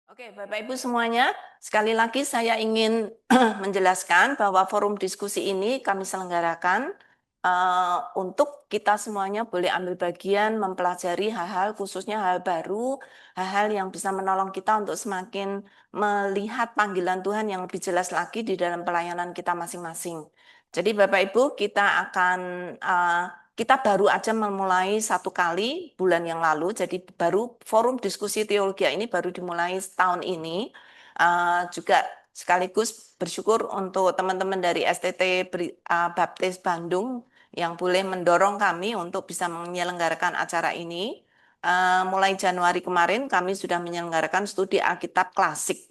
Oke, Bapak Ibu semuanya, sekali lagi saya ingin menjelaskan bahwa forum diskusi ini kami selenggarakan untuk kita semuanya boleh ambil bagian mempelajari hal-hal, khususnya hal baru, hal-hal yang bisa menolong kita untuk semakin melihat panggilan Tuhan yang lebih jelas lagi di dalam pelayanan kita masing-masing. Jadi Bapak Ibu, kita baru aja memulai satu kali bulan yang lalu, jadi baru forum diskusi teologi ini baru dimulai tahun ini. Juga sekaligus bersyukur untuk teman-teman dari STT Baptis Bandung yang boleh mendorong kami untuk bisa menyelenggarakan acara ini. Mulai Januari kemarin kami sudah menyelenggarakan studi Alkitab klasik.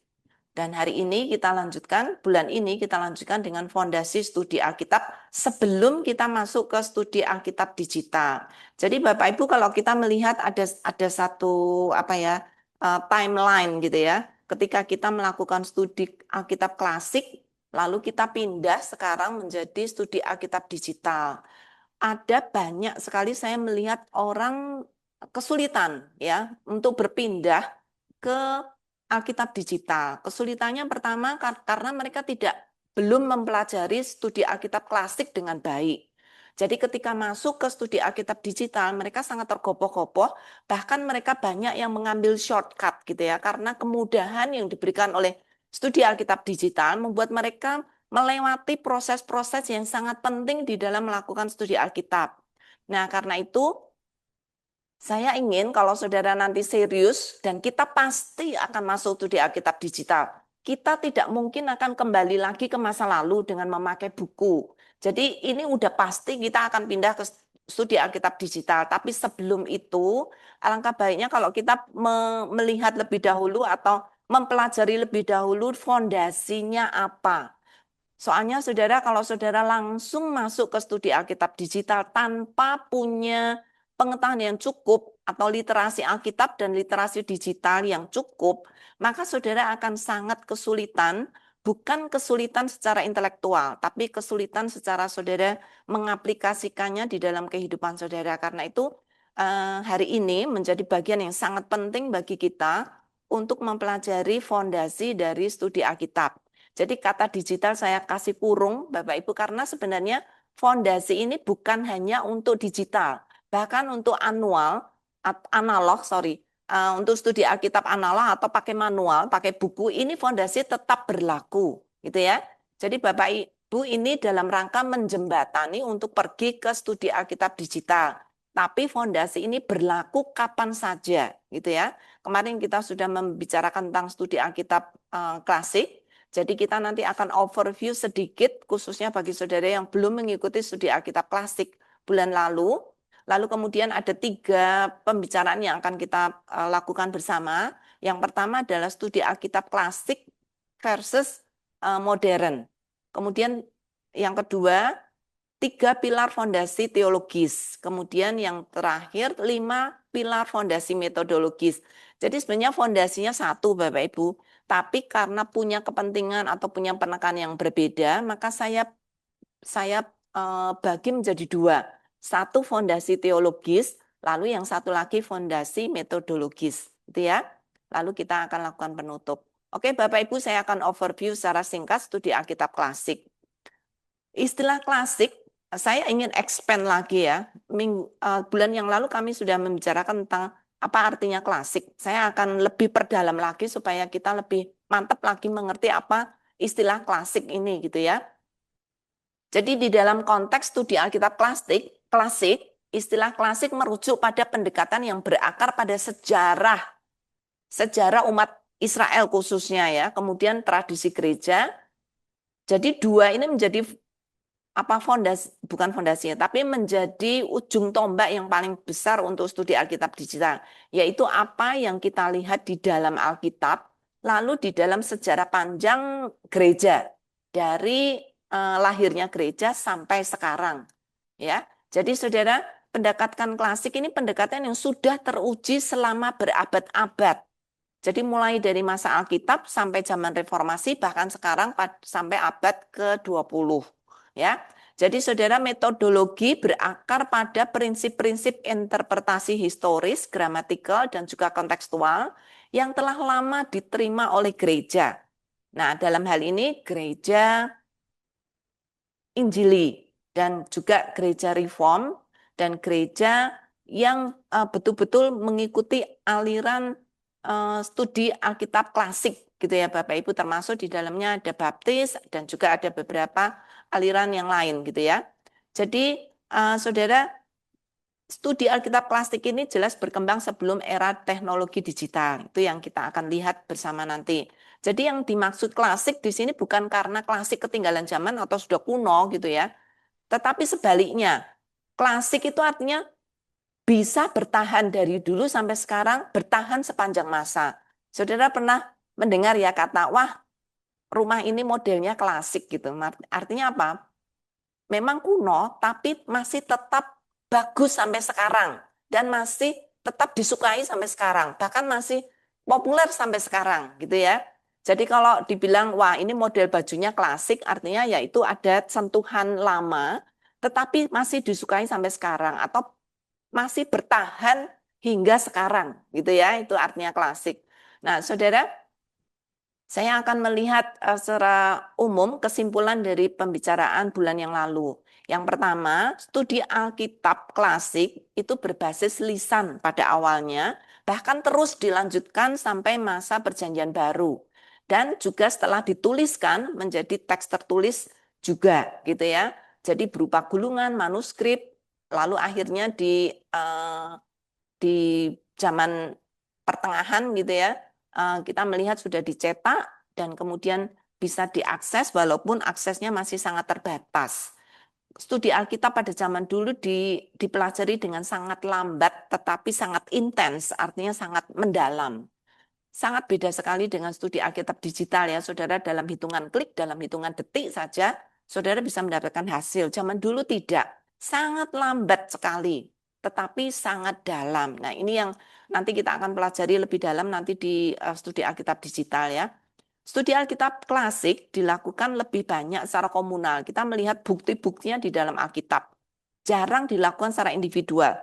Dan hari ini kita lanjutkan, bulan ini kita lanjutkan dengan fondasi studi Alkitab sebelum kita masuk ke studi Alkitab digital. Jadi Bapak Ibu kalau kita melihat ada satu timeline gitu ya. Ketika kita melakukan studi Alkitab klasik, lalu kita pindah sekarang menjadi studi Alkitab digital. Ada banyak sekali saya melihat orang kesulitan ya untuk berpindah ke Alkitab digital. Kesulitannya pertama karena mereka belum mempelajari studi Alkitab klasik dengan baik. Jadi ketika masuk ke studi Alkitab digital, mereka sangat tergopoh-gopoh, bahkan mereka banyak yang mengambil shortcut gitu ya, karena kemudahan yang diberikan oleh studi Alkitab digital membuat mereka melewati proses-proses yang sangat penting di dalam melakukan studi Alkitab. Nah, karena itu saya ingin kalau saudara nanti serius dan kita pasti akan masuk studi Alkitab digital. Kita tidak mungkin akan kembali lagi ke masa lalu dengan memakai buku. Jadi ini udah pasti kita akan pindah ke studi Alkitab digital. Tapi sebelum itu, alangkah baiknya kalau kita melihat lebih dahulu atau mempelajari lebih dahulu fondasinya apa. Soalnya saudara, kalau saudara langsung masuk ke studi Alkitab digital tanpa punya pengetahuan yang cukup atau literasi Alkitab dan literasi digital yang cukup, maka saudara akan sangat kesulitan, bukan kesulitan secara intelektual, tapi kesulitan secara saudara mengaplikasikannya di dalam kehidupan saudara. Karena itu hari ini menjadi bagian yang sangat penting bagi kita untuk mempelajari fondasi dari studi Alkitab. Jadi kata digital saya kasih kurung Bapak Ibu karena sebenarnya fondasi ini bukan hanya untuk digital, bahkan untuk untuk studi Alkitab analog atau pakai manual, pakai buku, ini fondasi tetap berlaku, gitu ya. Jadi Bapak Ibu ini dalam rangka menjembatani untuk pergi ke studi Alkitab digital. Tapi fondasi ini berlaku kapan saja, gitu ya. Kemarin kita sudah membicarakan tentang studi Alkitab klasik. Jadi kita nanti akan overview sedikit khususnya bagi saudara yang belum mengikuti studi Alkitab klasik bulan lalu. Lalu kemudian ada 3 pembicaraan yang akan kita lakukan bersama. Yang pertama adalah studi Alkitab klasik versus modern. Kemudian yang kedua 3 pilar fondasi teologis. Kemudian yang terakhir 5 pilar fondasi metodologis. Jadi sebenarnya fondasinya satu Bapak Ibu. Tapi karena punya kepentingan atau punya penekanan yang berbeda, maka saya bagi menjadi 2. Satu fondasi teologis, lalu yang satu lagi fondasi metodologis. Gitu ya. Lalu kita akan lakukan penutup. Oke Bapak Ibu, saya akan overview secara singkat studi Alkitab klasik. Istilah klasik, saya ingin expand lagi ya. Bulan yang lalu kami sudah membicarakan tentang apa artinya klasik. Saya akan lebih perdalam lagi supaya kita lebih mantap lagi mengerti apa istilah klasik ini gitu ya. Jadi di dalam konteks studi Alkitab klasik, istilah klasik merujuk pada pendekatan yang berakar pada sejarah umat Israel khususnya ya, kemudian tradisi gereja. Jadi 2 ini menjadi bukan fondasinya, tapi menjadi ujung tombak yang paling besar untuk studi Alkitab digital, yaitu apa yang kita lihat di dalam Alkitab, lalu di dalam sejarah panjang gereja dari lahirnya gereja sampai sekarang, ya. Jadi saudara, pendekatan klasik ini pendekatan yang sudah teruji selama berabad-abad. Jadi mulai dari masa Alkitab sampai zaman reformasi, bahkan sekarang sampai abad ke-20. Ya. Jadi saudara, metodologi berakar pada prinsip-prinsip interpretasi historis, gramatikal, dan juga kontekstual yang telah lama diterima oleh gereja. Nah, dalam hal ini gereja Injili dan juga gereja Reform dan gereja yang betul-betul mengikuti aliran studi Alkitab klasik gitu ya Bapak Ibu, termasuk di dalamnya ada Baptis dan juga ada beberapa aliran yang lain gitu ya. Jadi saudara, studi Alkitab klasik ini jelas berkembang sebelum era teknologi digital. Itu yang kita akan lihat bersama nanti. Jadi yang dimaksud klasik di sini bukan karena klasik ketinggalan zaman atau sudah kuno gitu ya. Tetapi sebaliknya, klasik itu artinya bisa bertahan dari dulu sampai sekarang, bertahan sepanjang masa. Saudara pernah mendengar ya kata, wah rumah ini modelnya klasik gitu. Artinya apa? Memang kuno, tapi masih tetap bagus sampai sekarang. Dan masih tetap disukai sampai sekarang. Bahkan masih populer sampai sekarang gitu ya. Jadi kalau dibilang, wah ini model bajunya klasik, artinya yaitu ada sentuhan lama, tetapi masih disukai sampai sekarang. Atau masih bertahan hingga sekarang gitu ya. Itu artinya klasik. Nah saudara, saya akan melihat secara umum kesimpulan dari pembicaraan bulan yang lalu. Yang pertama, studi Alkitab klasik itu berbasis lisan pada awalnya, bahkan terus dilanjutkan sampai masa Perjanjian Baru. Dan juga setelah dituliskan menjadi teks tertulis juga gitu ya. Jadi berupa gulungan, manuskrip, lalu akhirnya di zaman pertengahan gitu ya, kita melihat sudah dicetak dan kemudian bisa diakses walaupun aksesnya masih sangat terbatas. Studi Alkitab pada zaman dulu dipelajari dengan sangat lambat tetapi sangat intens, artinya sangat mendalam. Sangat beda sekali dengan studi Alkitab digital ya, saudara, dalam hitungan klik, dalam hitungan detik saja, saudara bisa mendapatkan hasil. Zaman dulu tidak, sangat lambat sekali, tetapi sangat dalam. Nah ini yang nanti kita akan pelajari lebih dalam nanti di studi Alkitab digital ya. Studi Alkitab klasik dilakukan lebih banyak secara komunal. Kita melihat bukti-buktinya di dalam Alkitab. Jarang dilakukan secara individual.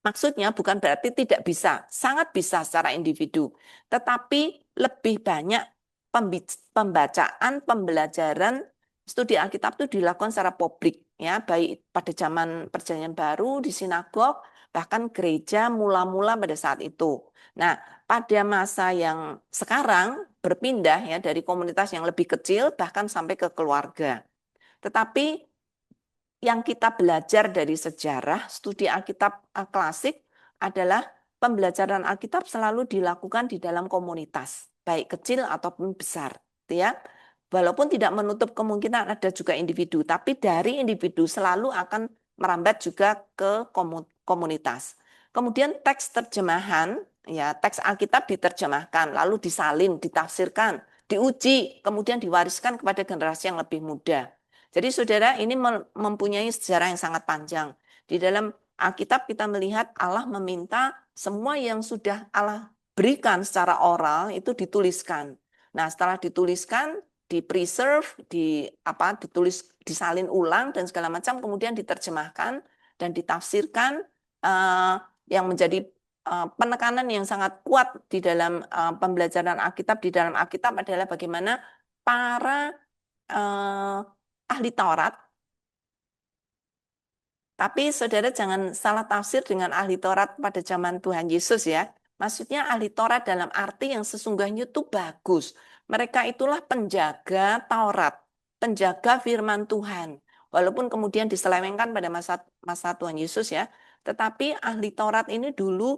Maksudnya bukan berarti tidak bisa, sangat bisa secara individu, tetapi lebih banyak pembacaan, pembelajaran studi Alkitab itu dilakukan secara publik, ya, baik pada zaman Perjanjian Baru di sinagog, bahkan gereja mula-mula pada saat itu. Nah, pada masa yang sekarang berpindah ya dari komunitas yang lebih kecil bahkan sampai ke keluarga. Tetapi yang kita belajar dari sejarah studi Alkitab klasik adalah pembelajaran Alkitab selalu dilakukan di dalam komunitas, baik kecil ataupun besar, ya. Walaupun tidak menutup kemungkinan ada juga individu, tapi dari individu selalu akan merambat juga ke komunitas. Kemudian teks terjemahan, ya, teks Alkitab diterjemahkan, lalu disalin, ditafsirkan, diuji, kemudian diwariskan kepada generasi yang lebih muda. Jadi saudara, ini mempunyai sejarah yang sangat panjang. Di dalam Alkitab kita melihat Allah meminta semua yang sudah Allah berikan secara oral itu dituliskan. Nah, setelah dituliskan, di-preserve, ditulis, disalin ulang dan segala macam, kemudian diterjemahkan dan ditafsirkan, yang menjadi penekanan yang sangat kuat di dalam pembelajaran Alkitab di dalam Alkitab adalah bagaimana para ahli Taurat. Tapi saudara jangan salah tafsir dengan ahli Taurat pada zaman Tuhan Yesus ya. Maksudnya ahli Taurat dalam arti yang sesungguhnya itu bagus. Mereka itulah penjaga Taurat, penjaga firman Tuhan. Walaupun kemudian diselewengkan pada masa Tuhan Yesus ya. Tetapi ahli Taurat ini dulu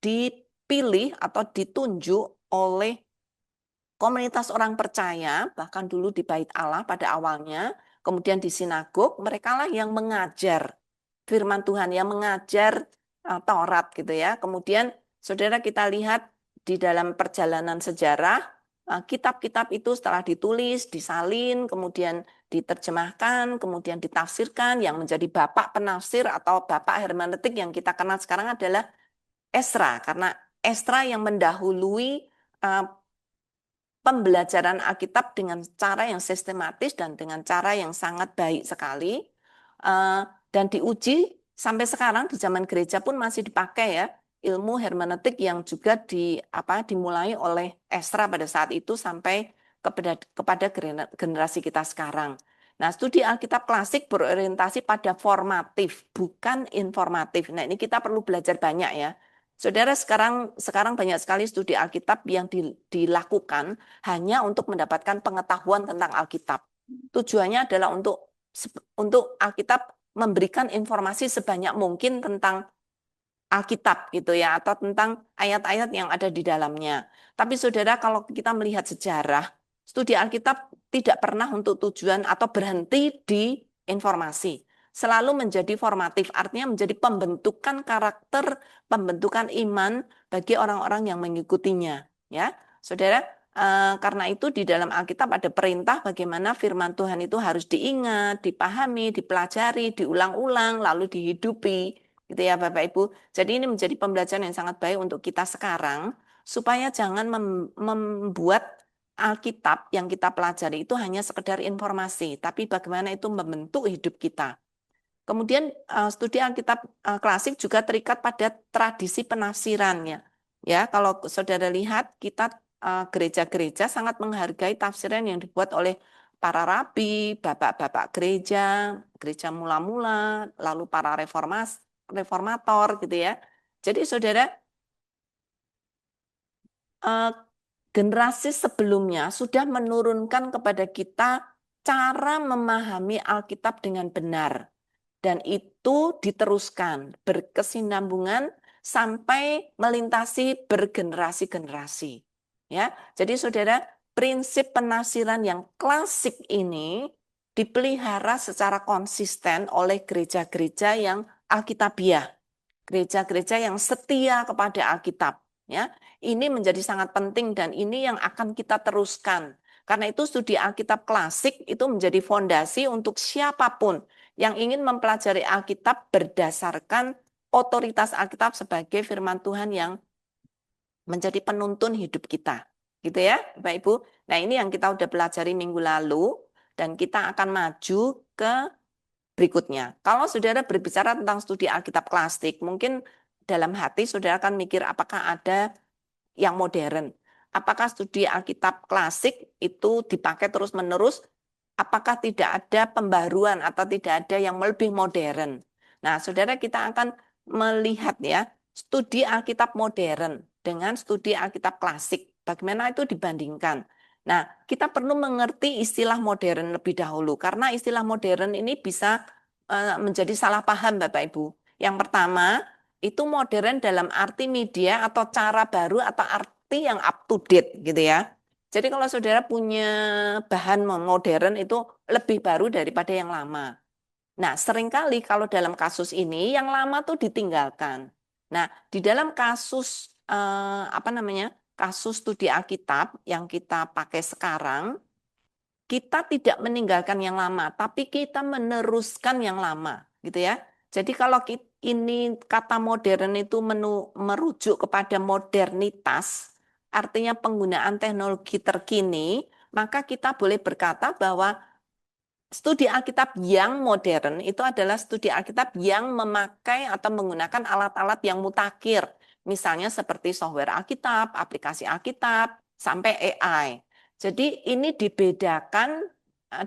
dipilih atau ditunjuk oleh komunitas orang percaya, bahkan dulu di Bait Allah pada awalnya, kemudian di sinagog, mereka lah yang mengajar firman Tuhan, yang mengajar Taurat gitu ya. Kemudian saudara kita lihat di dalam perjalanan sejarah, kitab-kitab itu setelah ditulis, disalin, kemudian diterjemahkan, kemudian ditafsirkan, yang menjadi bapak penafsir atau bapak hermeneutik yang kita kenal sekarang adalah Esra, karena Esra yang mendahului pembelajaran Alkitab dengan cara yang sistematis dan dengan cara yang sangat baik sekali. Dan diuji sampai sekarang di zaman gereja pun masih dipakai ya, ilmu hermeneutik yang juga dimulai oleh Ezra pada saat itu sampai kepada generasi kita sekarang. Nah, studi Alkitab klasik berorientasi pada formatif, bukan informatif. Nah, ini kita perlu belajar banyak ya. Saudara, sekarang banyak sekali studi Alkitab yang dilakukan hanya untuk mendapatkan pengetahuan tentang Alkitab. Tujuannya adalah untuk Alkitab memberikan informasi sebanyak mungkin tentang Alkitab gitu ya, atau tentang ayat-ayat yang ada di dalamnya. Tapi saudara, kalau kita melihat sejarah, studi Alkitab tidak pernah untuk tujuan atau berhenti di informasi. Selalu menjadi formatif, artinya menjadi pembentukan karakter, pembentukan iman bagi orang-orang yang mengikutinya. Ya, saudara, karena itu di dalam Alkitab ada perintah bagaimana firman Tuhan itu harus diingat, dipahami, dipelajari, diulang-ulang, lalu dihidupi. Gitu ya Bapak Ibu. Jadi ini menjadi pembelajaran yang sangat baik untuk kita sekarang, supaya jangan membuat Alkitab yang kita pelajari itu hanya sekedar informasi, tapi bagaimana itu membentuk hidup kita. Kemudian studi Alkitab klasik juga terikat pada tradisi penafsirannya. Ya, kalau saudara lihat kita gereja-gereja sangat menghargai tafsiran yang dibuat oleh para rabi, bapak-bapak gereja, gereja mula-mula, lalu para reformator gitu ya. Jadi saudara, generasi sebelumnya sudah menurunkan kepada kita cara memahami Alkitab dengan benar. Dan itu diteruskan berkesinambungan sampai melintasi bergenerasi-generasi. Ya, jadi saudara, prinsip penafsiran yang klasik ini dipelihara secara konsisten oleh gereja-gereja yang Alkitabiah, gereja-gereja yang setia kepada Alkitab. Ya, ini menjadi sangat penting dan ini yang akan kita teruskan. Karena itu studi Alkitab klasik itu menjadi fondasi untuk siapapun yang ingin mempelajari Alkitab berdasarkan otoritas Alkitab sebagai firman Tuhan yang menjadi penuntun hidup kita. Gitu ya, Bapak Ibu. Nah, ini yang kita udah pelajari minggu lalu dan kita akan maju ke berikutnya. Kalau saudara berbicara tentang studi Alkitab klasik, mungkin dalam hati saudara akan mikir apakah ada yang modern. Apakah studi Alkitab klasik itu dipakai terus-menerus? Apakah tidak ada pembaruan atau tidak ada yang lebih modern? Nah, saudara, kita akan melihat ya, studi Alkitab modern dengan studi Alkitab klasik. Bagaimana itu dibandingkan? Nah, kita perlu mengerti istilah modern lebih dahulu, karena istilah modern ini bisa menjadi salah paham, Bapak Ibu. Yang pertama, itu modern dalam arti media atau cara baru atau arti yang up to date gitu ya. Jadi kalau saudara punya bahan modern itu lebih baru daripada yang lama. Nah, seringkali kalau dalam kasus ini yang lama tuh ditinggalkan. Nah, di dalam kasus kasus studi Alkitab yang kita pakai sekarang, kita tidak meninggalkan yang lama, tapi kita meneruskan yang lama, gitu ya. Jadi kalau ini kata modern itu merujuk kepada modernitas, artinya penggunaan teknologi terkini, maka kita boleh berkata bahwa studi Alkitab yang modern itu adalah studi Alkitab yang memakai atau menggunakan alat-alat yang mutakhir, misalnya seperti software Alkitab, aplikasi Alkitab, sampai AI. Jadi ini dibedakan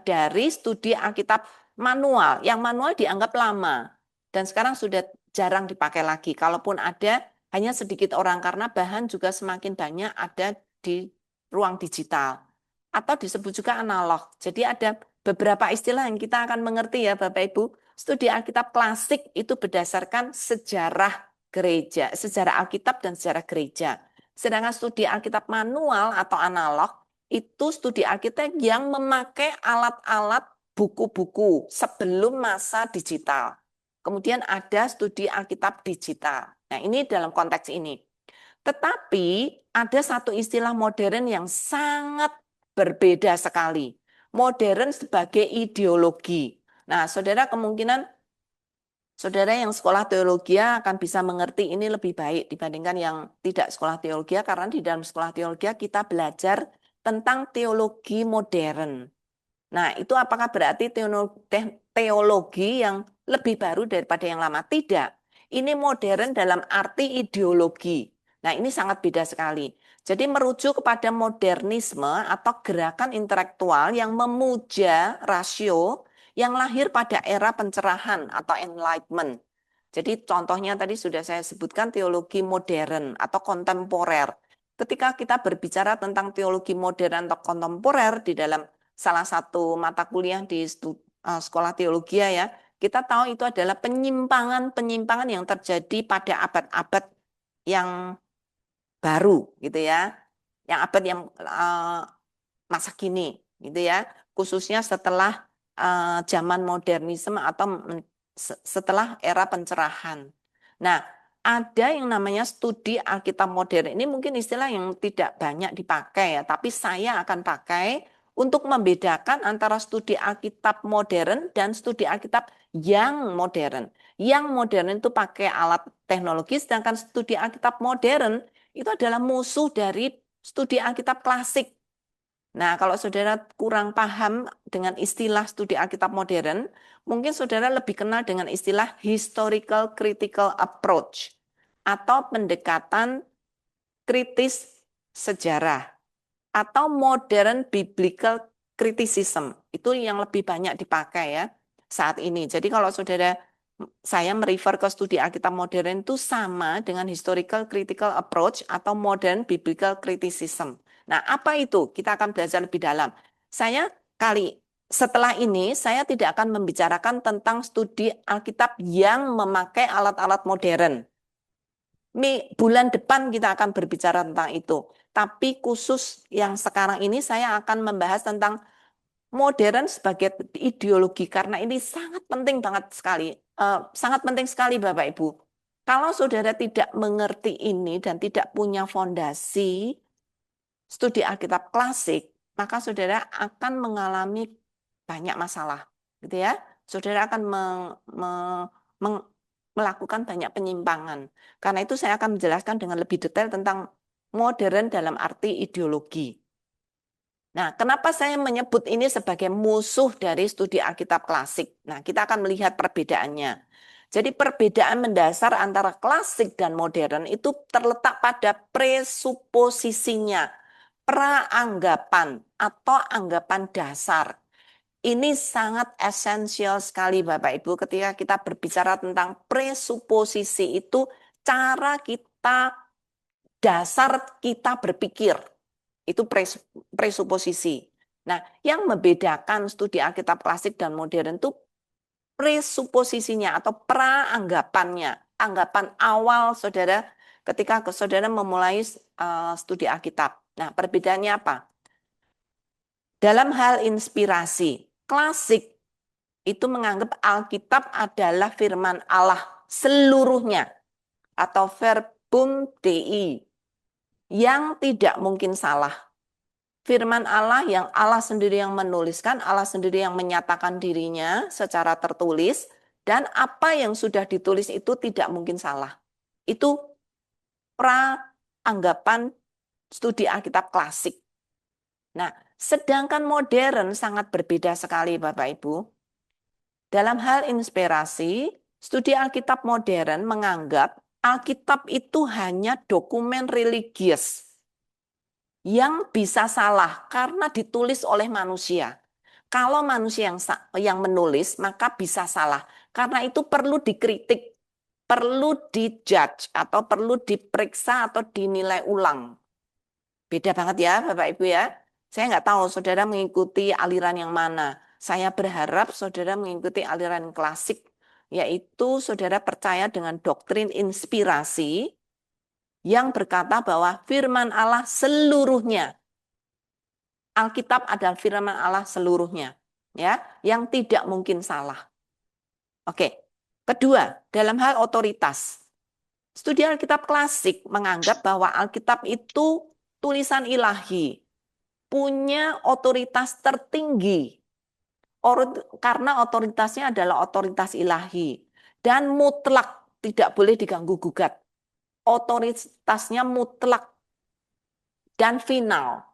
dari studi Alkitab manual. Yang manual dianggap lama dan sekarang sudah jarang dipakai lagi. Kalaupun ada, hanya sedikit orang karena bahan juga semakin banyak ada di ruang digital. Atau disebut juga analog. Jadi ada beberapa istilah yang kita akan mengerti ya Bapak Ibu. Studi Alkitab klasik itu berdasarkan sejarah gereja, sejarah Alkitab dan sejarah gereja. Sedangkan studi Alkitab manual atau analog itu studi Alkitab yang memakai alat-alat buku-buku sebelum masa digital. Kemudian ada studi Alkitab digital. Nah, ini dalam konteks ini. Tetapi ada satu istilah modern yang sangat berbeda sekali. Modern sebagai ideologi. Nah, saudara, kemungkinan saudara yang sekolah teologi akan bisa mengerti ini lebih baik dibandingkan yang tidak sekolah teologi, karena di dalam sekolah teologi kita belajar tentang teologi modern. Nah, itu apakah berarti teologi yang lebih baru daripada yang lama? Tidak. Ini modern dalam arti ideologi. Nah, ini sangat beda sekali. Jadi merujuk kepada modernisme atau gerakan intelektual yang memuja rasio yang lahir pada era pencerahan atau enlightenment. Jadi contohnya tadi sudah saya sebutkan teologi modern atau kontemporer. Ketika kita berbicara tentang teologi modern atau kontemporer di dalam salah satu mata kuliah di sekolah teologi ya, kita tahu itu adalah penyimpangan-penyimpangan yang terjadi pada abad-abad yang baru gitu ya, yang abad yang masa kini gitu ya, khususnya setelah zaman modernisme atau setelah era pencerahan. Nah, ada yang namanya studi Alkitab modern. Ini mungkin istilah yang tidak banyak dipakai ya, tapi saya akan pakai untuk membedakan antara studi Alkitab modern dan studi Alkitab yang modern. Yang modern itu pakai alat teknologi, sedangkan studi Alkitab modern itu adalah musuh dari studi Alkitab klasik. Nah, kalau saudara kurang paham dengan istilah studi Alkitab modern, mungkin saudara lebih kenal dengan istilah historical critical approach atau pendekatan kritis sejarah atau modern biblical criticism. Itu yang lebih banyak dipakai ya saat ini. Jadi kalau saudara saya merefer ke studi Alkitab modern itu sama dengan historical critical approach atau modern biblical criticism. Nah, apa itu? Kita akan belajar lebih dalam. Setelah ini saya tidak akan membicarakan tentang studi Alkitab yang memakai alat-alat modern. Bulan depan kita akan berbicara tentang itu. Tapi khusus yang sekarang ini saya akan membahas tentang modern sebagai ideologi karena ini sangat penting banget sekali. Sangat penting sekali Bapak Ibu. Kalau saudara tidak mengerti ini dan tidak punya fondasi studi Alkitab klasik, maka saudara akan mengalami banyak masalah, gitu ya. Saudara akan melakukan banyak penyimpangan. Karena itu saya akan menjelaskan dengan lebih detail tentang modern dalam arti ideologi. Nah, kenapa saya menyebut ini sebagai musuh dari studi Alkitab klasik? Nah, kita akan melihat perbedaannya. Jadi perbedaan mendasar antara klasik dan modern itu terletak pada presuposisinya, praanggapan atau anggapan dasar. Ini sangat esensial sekali Bapak Ibu ketika kita berbicara tentang presuposisi itu cara kita, dasar kita berpikir. Itu presuposisi. Nah, yang membedakan studi Alkitab klasik dan modern itu presuposisinya atau praanggapannya. Anggapan awal saudara ketika saudara memulai studi Alkitab. Nah, perbedaannya apa? Dalam hal inspirasi, klasik itu menganggap Alkitab adalah firman Allah seluruhnya atau verbum Dei yang tidak mungkin salah. Firman Allah yang Allah sendiri yang menuliskan, Allah sendiri yang menyatakan dirinya secara tertulis, dan apa yang sudah ditulis itu tidak mungkin salah. Itu anggapan studi Alkitab klasik. Nah, sedangkan modern sangat berbeda sekali Bapak Ibu. Dalam hal inspirasi, studi Alkitab modern menganggap Alkitab itu hanya dokumen religius yang bisa salah karena ditulis oleh manusia. Kalau manusia yang menulis, maka bisa salah. Karena itu perlu dikritik, perlu dijudge, atau perlu diperiksa atau dinilai ulang. Beda banget ya Bapak Ibu ya. Saya nggak tahu saudara mengikuti aliran yang mana. Saya berharap saudara mengikuti aliran klasik, yaitu saudara percaya dengan doktrin inspirasi, yang berkata bahwa firman Allah seluruhnya, Alkitab adalah firman Allah seluruhnya, ya, yang tidak mungkin salah. Oke. Kedua, dalam hal otoritas. Studi Alkitab klasik menganggap bahwa Alkitab itu tulisan ilahi, punya otoritas tertinggi, karena otoritasnya adalah otoritas ilahi, dan mutlak, tidak boleh diganggu-gugat. Otoritasnya mutlak dan final.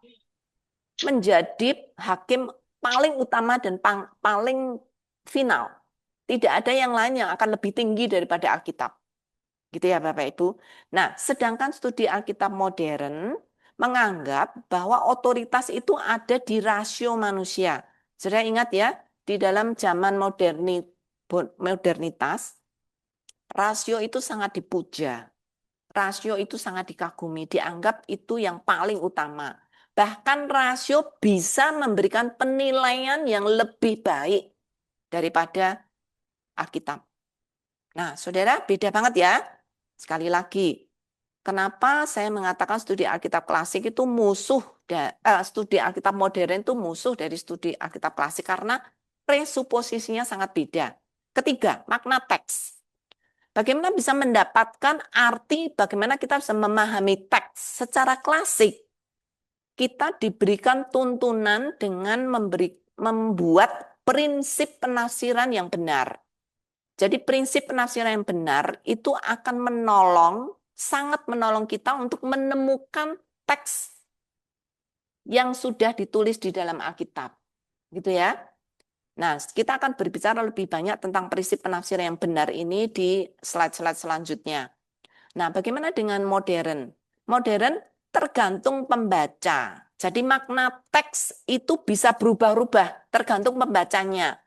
menjadi hakim paling utama dan paling final. Tidak ada yang lain yang akan lebih tinggi daripada Alkitab. Gitu ya Bapak Ibu. Nah, sedangkan studi Alkitab modern menganggap bahwa otoritas itu ada di rasio manusia. Saudara ingat ya, di dalam zaman modernitas, rasio itu sangat dipuja. Rasio itu sangat dikagumi, dianggap itu yang paling utama. Bahkan rasio bisa memberikan penilaian yang lebih baik daripada Alkitab. Nah, saudara, beda banget ya. Sekali lagi, kenapa saya mengatakan studi Alkitab klasik itu studi Alkitab modern itu musuh dari studi Alkitab klasik karena presuposisinya sangat beda. Ketiga, makna teks. Bagaimana bisa mendapatkan arti, bagaimana kita bisa memahami teks secara klasik. Kita diberikan tuntunan dengan membuat prinsip penafsiran yang benar. Jadi prinsip penafsiran yang benar itu akan sangat menolong kita untuk menemukan teks yang sudah ditulis di dalam Alkitab. Gitu ya. Nah, kita akan berbicara lebih banyak tentang prinsip penafsiran yang benar ini di slide-slide selanjutnya. Nah, bagaimana dengan modern? Modern tergantung pembaca. Jadi makna teks itu bisa berubah-ubah tergantung pembacanya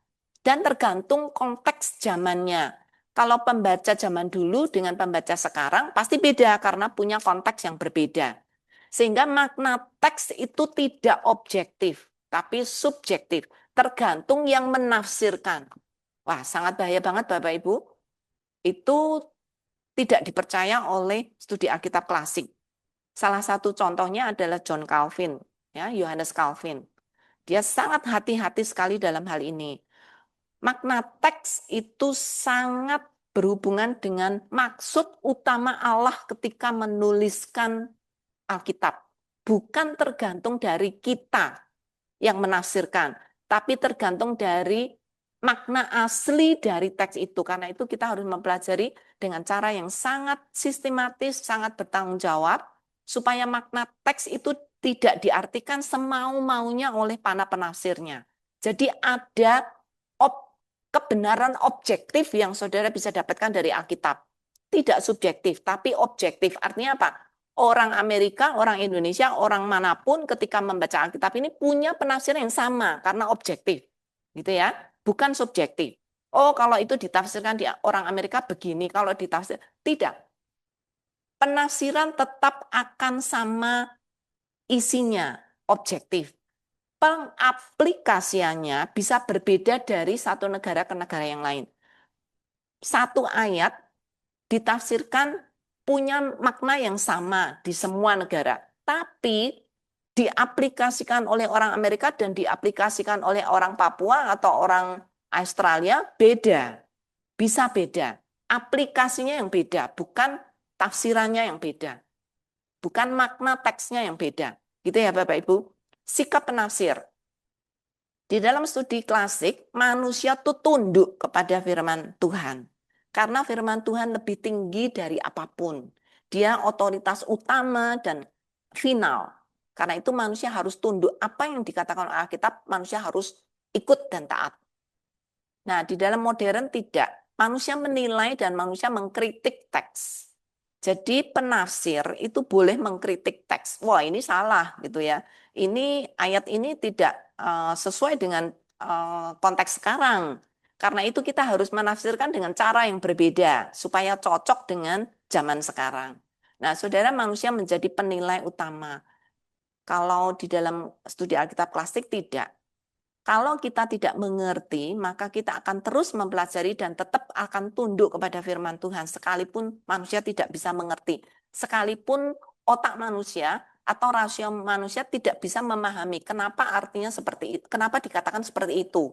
dan tergantung konteks zamannya. Kalau pembaca zaman dulu dengan pembaca sekarang pasti beda karena punya konteks yang berbeda. Sehingga makna teks itu tidak objektif, tapi subjektif, tergantung yang menafsirkan. Wah, sangat bahaya banget Bapak Ibu. Itu tidak dipercaya oleh studi Alkitab klasik. Salah satu contohnya adalah John Calvin, ya, Yohanes Calvin. Dia sangat hati-hati sekali dalam hal ini. Makna teks itu sangat berhubungan dengan maksud utama Allah ketika menuliskan Alkitab. Bukan tergantung dari kita yang menafsirkan, tapi tergantung dari makna asli dari teks itu. Karena itu kita harus mempelajari dengan cara yang sangat sistematis, sangat bertanggung jawab, supaya makna teks itu tidak diartikan semau-maunya oleh para penafsirnya. Jadi ada kebenaran objektif yang saudara bisa dapatkan dari Alkitab. Tidak subjektif, tapi objektif. Artinya apa? Orang Amerika, orang Indonesia, orang manapun ketika membaca Alkitab ini punya penafsiran yang sama karena objektif. Gitu ya, bukan subjektif. Oh, kalau itu ditafsirkan di orang Amerika begini, kalau ditafsir tidak. Penafsiran tetap akan sama isinya, objektif. Pengaplikasiannya bisa berbeda dari satu negara ke negara yang lain. Satu ayat ditafsirkan punya makna yang sama di semua negara, tapi diaplikasikan oleh orang Amerika dan diaplikasikan oleh orang Papua atau orang Australia beda. Bisa beda. Aplikasinya yang beda, bukan tafsirannya yang beda. Bukan makna teksnya yang beda. Gitu ya Bapak Ibu. Sikap penafsir. Di dalam studi klasik, manusia tuh tunduk kepada firman Tuhan. Karena firman Tuhan lebih tinggi dari apapun. Dia otoritas utama dan final. Karena itu manusia harus tunduk. Apa yang dikatakan oleh Alkitab, manusia harus ikut dan taat. Nah, di dalam modern tidak. Manusia menilai dan manusia mengkritik teks. Jadi penafsir itu boleh mengkritik teks. Wah, ini salah gitu ya. Ini ayat ini tidak sesuai dengan konteks sekarang. Karena itu kita harus menafsirkan dengan cara yang berbeda supaya cocok dengan zaman sekarang. Nah, saudara, manusia menjadi penilai utama. Kalau di dalam studi Alkitab klasik tidak. Kalau kita tidak mengerti, maka kita akan terus mempelajari dan tetap akan tunduk kepada firman Tuhan sekalipun manusia tidak bisa mengerti. Sekalipun otak manusia atau rasio manusia tidak bisa memahami kenapa artinya seperti itu, kenapa dikatakan seperti itu.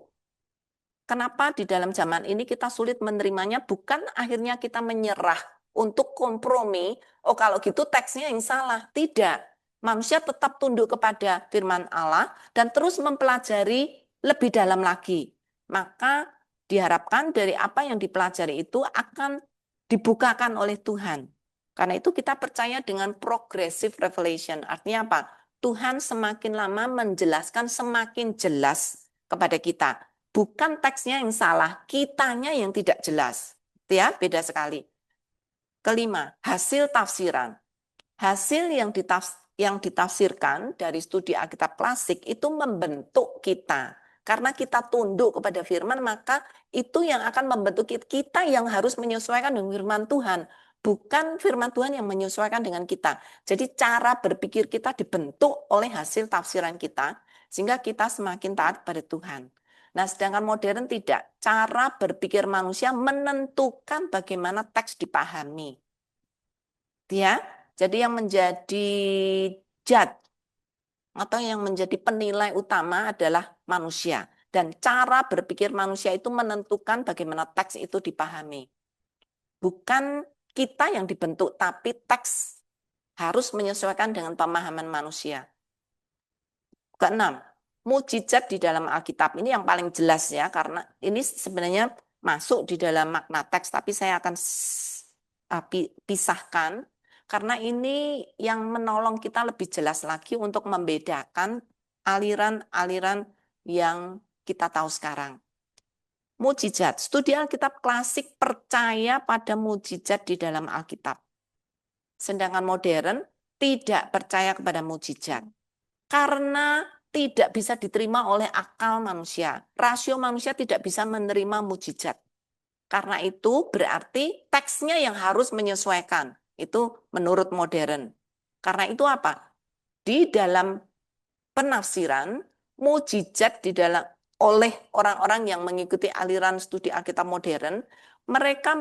Kenapa di dalam zaman ini kita sulit menerimanya, bukan akhirnya kita menyerah untuk kompromi, oh kalau gitu teksnya yang salah. Tidak. Manusia tetap tunduk kepada firman Allah dan terus mempelajari lebih dalam lagi. Maka diharapkan dari apa yang dipelajari itu akan dibukakan oleh Tuhan. Karena itu kita percaya dengan progressive revelation. Artinya apa? Tuhan semakin lama menjelaskan semakin jelas kepada kita. Bukan teksnya yang salah, kitanya yang tidak jelas. Ya, beda sekali. Kelima, hasil tafsiran. Hasil yang ditafsirkan dari studi Alkitab klasik itu membentuk kita. Karena kita tunduk kepada firman, maka itu yang akan membentuk kita yang harus menyesuaikan dengan firman Tuhan. Bukan firman Tuhan yang menyesuaikan dengan kita. Jadi cara berpikir kita dibentuk oleh hasil tafsiran kita, sehingga kita semakin taat pada Tuhan. Nah, sedangkan modern tidak. Cara berpikir manusia menentukan bagaimana teks dipahami. Ya, jadi yang menjadi judge atau yang menjadi penilai utama adalah manusia. Dan cara berpikir manusia itu menentukan bagaimana teks itu dipahami. Bukan kita yang dibentuk, tapi teks harus menyesuaikan dengan pemahaman manusia. Keenam, mukjizat di dalam Alkitab. Ini yang paling jelas ya, karena ini sebenarnya masuk di dalam makna teks, tapi saya akan pisahkan, karena ini yang menolong kita lebih jelas lagi untuk membedakan aliran-aliran yang kita tahu sekarang. Mukjizat, studi Alkitab klasik percaya pada mukjizat di dalam Alkitab. Sedangkan modern tidak percaya kepada mukjizat. Karena tidak bisa diterima oleh akal manusia. Rasio manusia tidak bisa menerima mukjizat. Karena itu berarti teksnya yang harus menyesuaikan. Itu menurut modern. Karena itu apa? Di dalam penafsiran, mukjizat di dalam oleh orang-orang yang mengikuti aliran studi Alkitab modern, mereka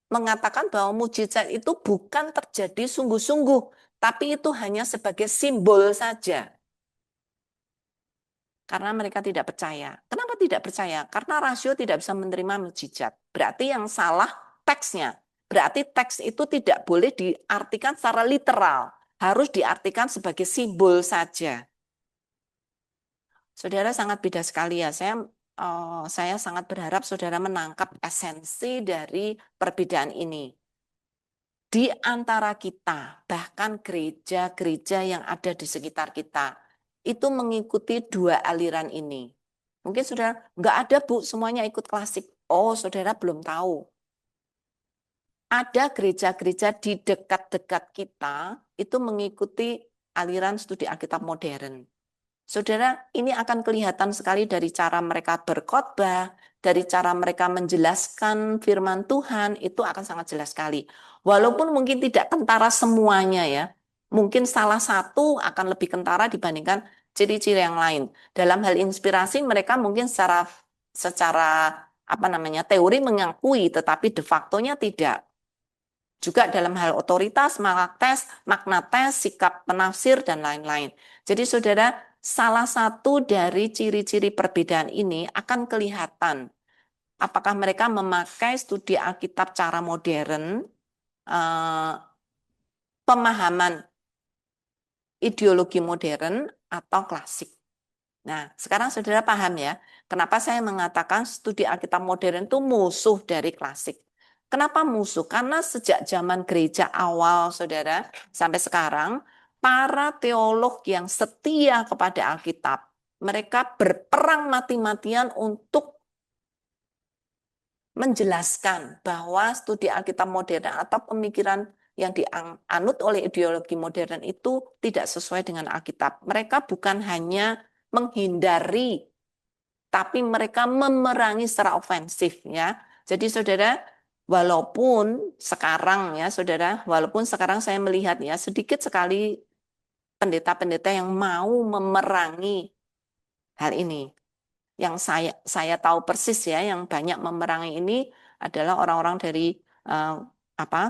mengatakan bahwa mukjizat itu bukan terjadi sungguh-sungguh, tapi itu hanya sebagai simbol saja. Karena mereka tidak percaya. Kenapa tidak percaya? Karena rasio tidak bisa menerima mukjizat. Berarti yang salah teksnya. Berarti teks itu tidak boleh diartikan secara literal. Harus diartikan sebagai simbol saja. Saudara, sangat beda sekali ya. Saya sangat berharap saudara menangkap esensi dari perbedaan ini. Di antara kita, bahkan gereja-gereja yang ada di sekitar kita, itu mengikuti dua aliran ini. Mungkin saudara, nggak ada Bu, semuanya ikut klasik. Oh, saudara belum tahu. Ada gereja-gereja di dekat-dekat kita, itu mengikuti aliran studi Alkitab modern. Saudara, ini akan kelihatan sekali dari cara mereka berkhotbah, dari cara mereka menjelaskan firman Tuhan, itu akan sangat jelas sekali. Walaupun mungkin tidak kentara semuanya ya, mungkin salah satu akan lebih kentara dibandingkan ciri-ciri yang lain. Dalam hal inspirasi mereka mungkin secara teori mengakui, tetapi de facto-nya tidak. Juga dalam hal otoritas, makna tes, sikap penafsir, dan lain-lain. Jadi saudara, salah satu dari ciri-ciri perbedaan ini akan kelihatan. Apakah mereka memakai studi Alkitab cara modern, pemahaman ideologi modern, atau klasik. Nah, sekarang saudara paham ya, kenapa saya mengatakan studi Alkitab modern itu musuh dari klasik. Kenapa musuh? Karena sejak zaman gereja awal, saudara, sampai sekarang, para teolog yang setia kepada Alkitab, mereka berperang mati-matian untuk menjelaskan bahwa studi Alkitab modern atau pemikiran yang dianut oleh ideologi modern itu tidak sesuai dengan Alkitab. Mereka bukan hanya menghindari, tapi mereka memerangi secara ofensif ya. Jadi saudara, walaupun sekarang saya melihat ya sedikit sekali pendeta-pendeta yang mau memerangi hal ini. Yang saya tahu persis ya, yang banyak memerangi ini adalah orang-orang dari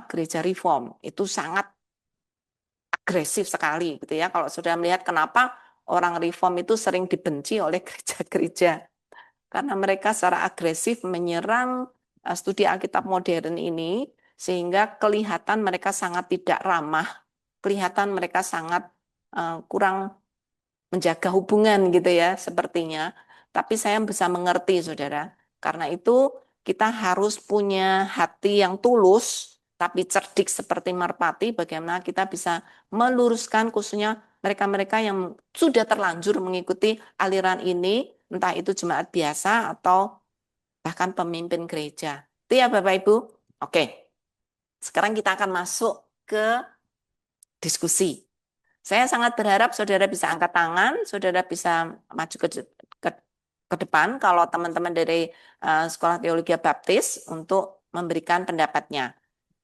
gereja Reform. Itu sangat agresif sekali gitu ya. Kalau sudah melihat kenapa orang Reform itu sering dibenci oleh gereja-gereja, karena mereka secara agresif menyerang studi Alkitab modern ini, sehingga kelihatan mereka sangat tidak ramah, kelihatan mereka sangat kurang menjaga hubungan gitu ya sepertinya. Tapi saya bisa mengerti saudara, karena itu kita harus punya hati yang tulus, tapi cerdik seperti merpati, bagaimana kita bisa meluruskan khususnya mereka-mereka yang sudah terlanjur mengikuti aliran ini, entah itu jemaat biasa atau bahkan pemimpin gereja. Itu ya Bapak Ibu. Oke, sekarang kita akan masuk ke diskusi. Saya sangat berharap saudara bisa angkat tangan, saudara bisa maju ke, ke depan kalau teman-teman dari Sekolah Teologi Baptis untuk memberikan pendapatnya.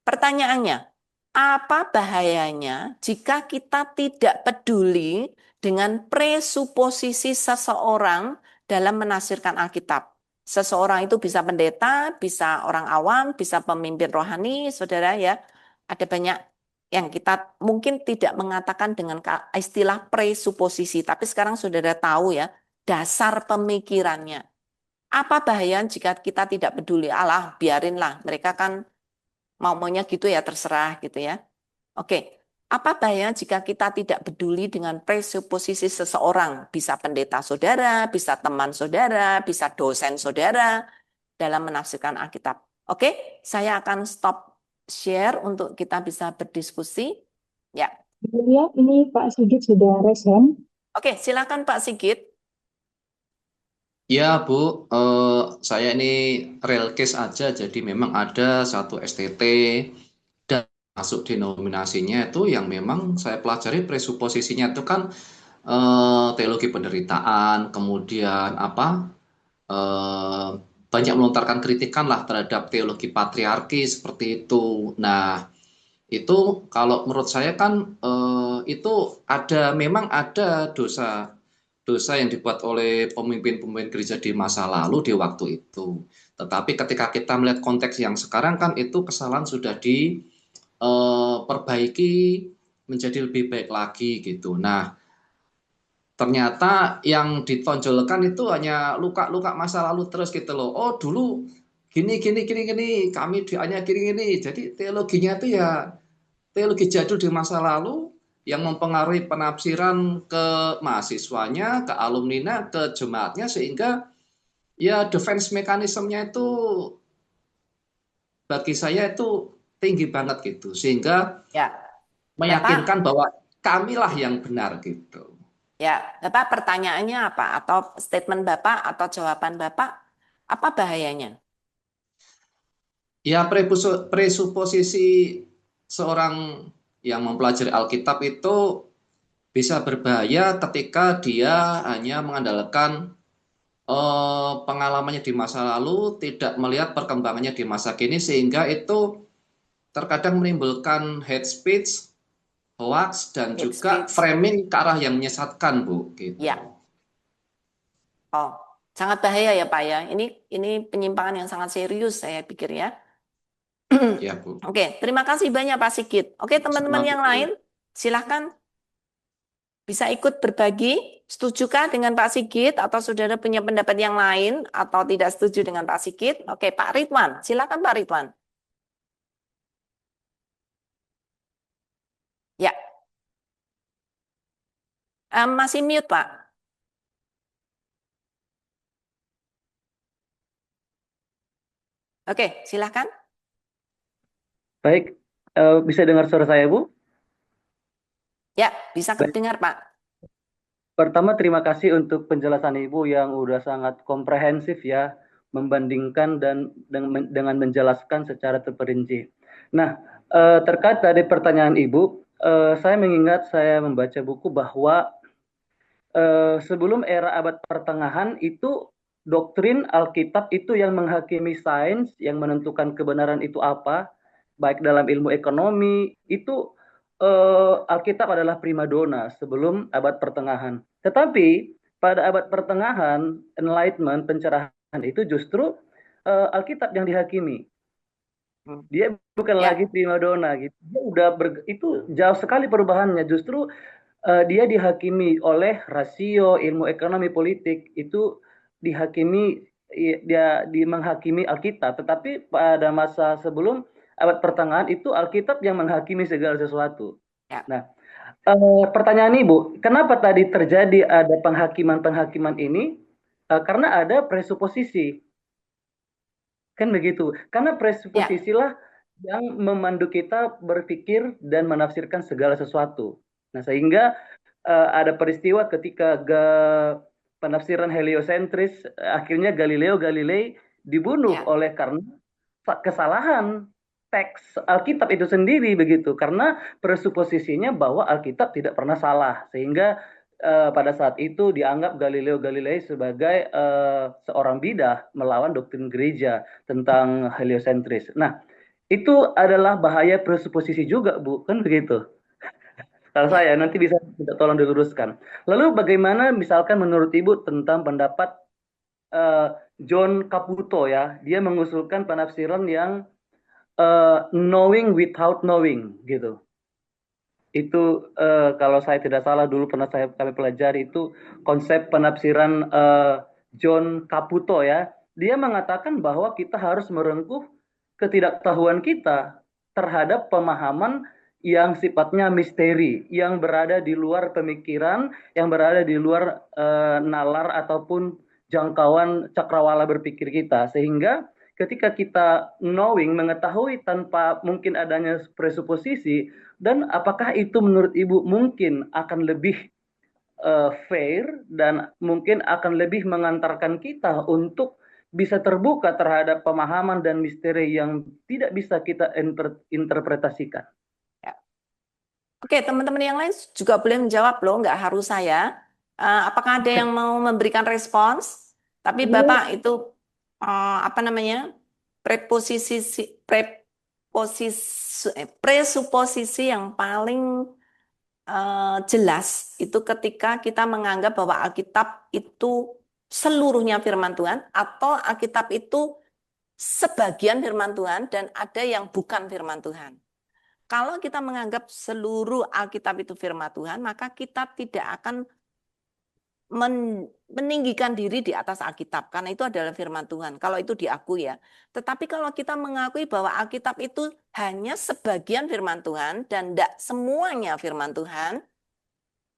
Pertanyaannya, apa bahayanya jika kita tidak peduli dengan presuposisi seseorang dalam menafsirkan Alkitab? Seseorang itu bisa pendeta, bisa orang awam, bisa pemimpin rohani, saudara ya. Ada banyak yang kita mungkin tidak mengatakan dengan istilah presuposisi, tapi sekarang saudara tahu ya dasar pemikirannya. Apa bahaya jika kita tidak peduli? Allah, biarinlah, mereka kan maunya gitu ya, terserah gitu ya. Oke, apa bahaya jika kita tidak peduli dengan presuposisi seseorang? Bisa pendeta saudara, bisa teman saudara, bisa dosen saudara dalam menafsirkan Alkitab. Oke, saya akan stop share untuk kita bisa berdiskusi. Ya, Lihat ini Pak Sigit sudah resen. oke, silakan Pak Sigit. Ya, Bu, saya ini real case aja, jadi memang ada satu STT dan masuk denominasinya itu yang memang saya pelajari presuposisinya itu kan teologi penderitaan, kemudian apa, eh, banyak melontarkan kritikan lah terhadap teologi patriarki seperti itu. Nah, itu kalau menurut saya kan itu memang ada dosa dosa yang dibuat oleh pemimpin-pemimpin gereja di masa lalu di waktu itu. Tetapi ketika kita melihat konteks yang sekarang kan itu kesalahan sudah diperbaiki menjadi lebih baik lagi gitu. Nah, ternyata yang ditonjolkan itu hanya luka-luka masa lalu terus gitu loh. Oh, dulu gini gini gini gini, kami doanya gini gini. Jadi teologinya itu ya teologi jadul di masa lalu yang mempengaruhi penafsiran ke mahasiswanya, ke alumninya, ke jemaatnya sehingga ya defense mekanismenya itu bagi saya itu tinggi banget gitu sehingga Ya, meyakinkan Bapak, bahwa kamilah yang benar gitu. ya, Bapak pertanyaannya apa? Atau statement Bapak atau jawaban Bapak, apa bahayanya? Ya presuposisi seorang yang mempelajari Alkitab itu bisa berbahaya ketika dia hanya mengandalkan pengalamannya di masa lalu, tidak melihat perkembangannya di masa kini, sehingga itu terkadang menimbulkan hate speech, hoax, dan Hate juga speech. framing ke arah yang menyesatkan, Bu. Ya, Gitu. oh, sangat bahaya ya Pak ya. Ini penyimpangan yang sangat serius saya pikir ya. Ya, Bu. Oke, terima kasih banyak Pak Sigit. Oke, teman-teman Sama, yang Bu. lain, silahkan bisa ikut berbagi. Setujukah dengan Pak Sigit atau saudara punya pendapat yang lain atau tidak setuju dengan Pak Sigit? Oke, Pak Ridwan, silakan Pak Ridwan. Ya, masih mute Pak. Oke, silakan. Baik, bisa dengar suara saya, Bu? Ya, bisa Baik. kedengar Pak. Pertama, terima kasih untuk penjelasan Ibu yang udah sangat komprehensif ya, membandingkan dan dengan menjelaskan secara terperinci. Nah, terkait dari pertanyaan Ibu, saya mengingat saya membaca buku bahwa sebelum era abad pertengahan itu doktrin Alkitab itu yang menghakimi sains, yang menentukan kebenaran itu apa, baik dalam ilmu ekonomi, itu Alkitab adalah primadona sebelum abad pertengahan. Tetapi pada abad pertengahan, enlightenment, pencerahan itu justru Alkitab yang dihakimi. Dia bukan Ya, lagi primadona gitu. Dia udah itu jauh sekali perubahannya. Justru dia dihakimi oleh rasio ilmu ekonomi politik itu dihakimi dia menghakimi Alkitab, tetapi pada masa sebelum abad pertengahan itu Alkitab yang menghakimi segala sesuatu. ya. Nah, pertanyaan Ibu, kenapa tadi terjadi ada penghakiman-penghakiman ini? Karena ada presuposisi, kan begitu. Karena Ya, presuposisilah yang memandu kita berpikir dan menafsirkan segala sesuatu. Nah, sehingga ada peristiwa ketika penafsiran heliosentris, akhirnya Galileo Galilei dibunuh Ya. oleh karena kesalahan teks Alkitab itu sendiri begitu, karena presuposisinya bahwa Alkitab tidak pernah salah, sehingga pada saat itu dianggap Galileo Galilei sebagai seorang bidah melawan doktrin gereja tentang heliosentris. Nah, itu adalah bahaya presuposisi juga, Bu, kan begitu. Kalau Ya. saya nanti bisa minta tolong diluruskan. Lalu bagaimana misalkan menurut Ibu tentang pendapat eh, John Caputo ya, dia mengusulkan penafsiran yang knowing without knowing gitu. Itu kalau saya tidak salah dulu pernah kami pelajari itu konsep penafsiran John Caputo ya. Dia mengatakan bahwa kita harus merengkuh ketidaktahuan kita terhadap pemahaman yang sifatnya misteri, yang berada di luar pemikiran, yang berada di luar nalar ataupun jangkauan cakrawala berpikir kita. Sehingga ketika kita knowing, mengetahui tanpa mungkin adanya presuposisi, dan apakah itu menurut Ibu mungkin akan lebih fair dan mungkin akan lebih mengantarkan kita untuk bisa terbuka terhadap pemahaman dan misteri yang tidak bisa kita interpretasikan. Ya. Oke, teman-teman yang lain juga boleh menjawab loh, nggak harus saya. Apakah ada yang mau memberikan respons? Tapi Iya, Bapak itu apa namanya, presuposisi yang paling jelas itu ketika kita menganggap bahwa Alkitab itu seluruhnya firman Tuhan atau Alkitab itu sebagian firman Tuhan dan ada yang bukan firman Tuhan. Kalau kita menganggap seluruh Alkitab itu firman Tuhan, maka kita tidak akan meninggikan diri di atas Alkitab, karena itu adalah firman Tuhan. Kalau itu diakui ya. Tetapi kalau kita mengakui bahwa Alkitab itu hanya sebagian firman Tuhan dan tidak semuanya firman Tuhan,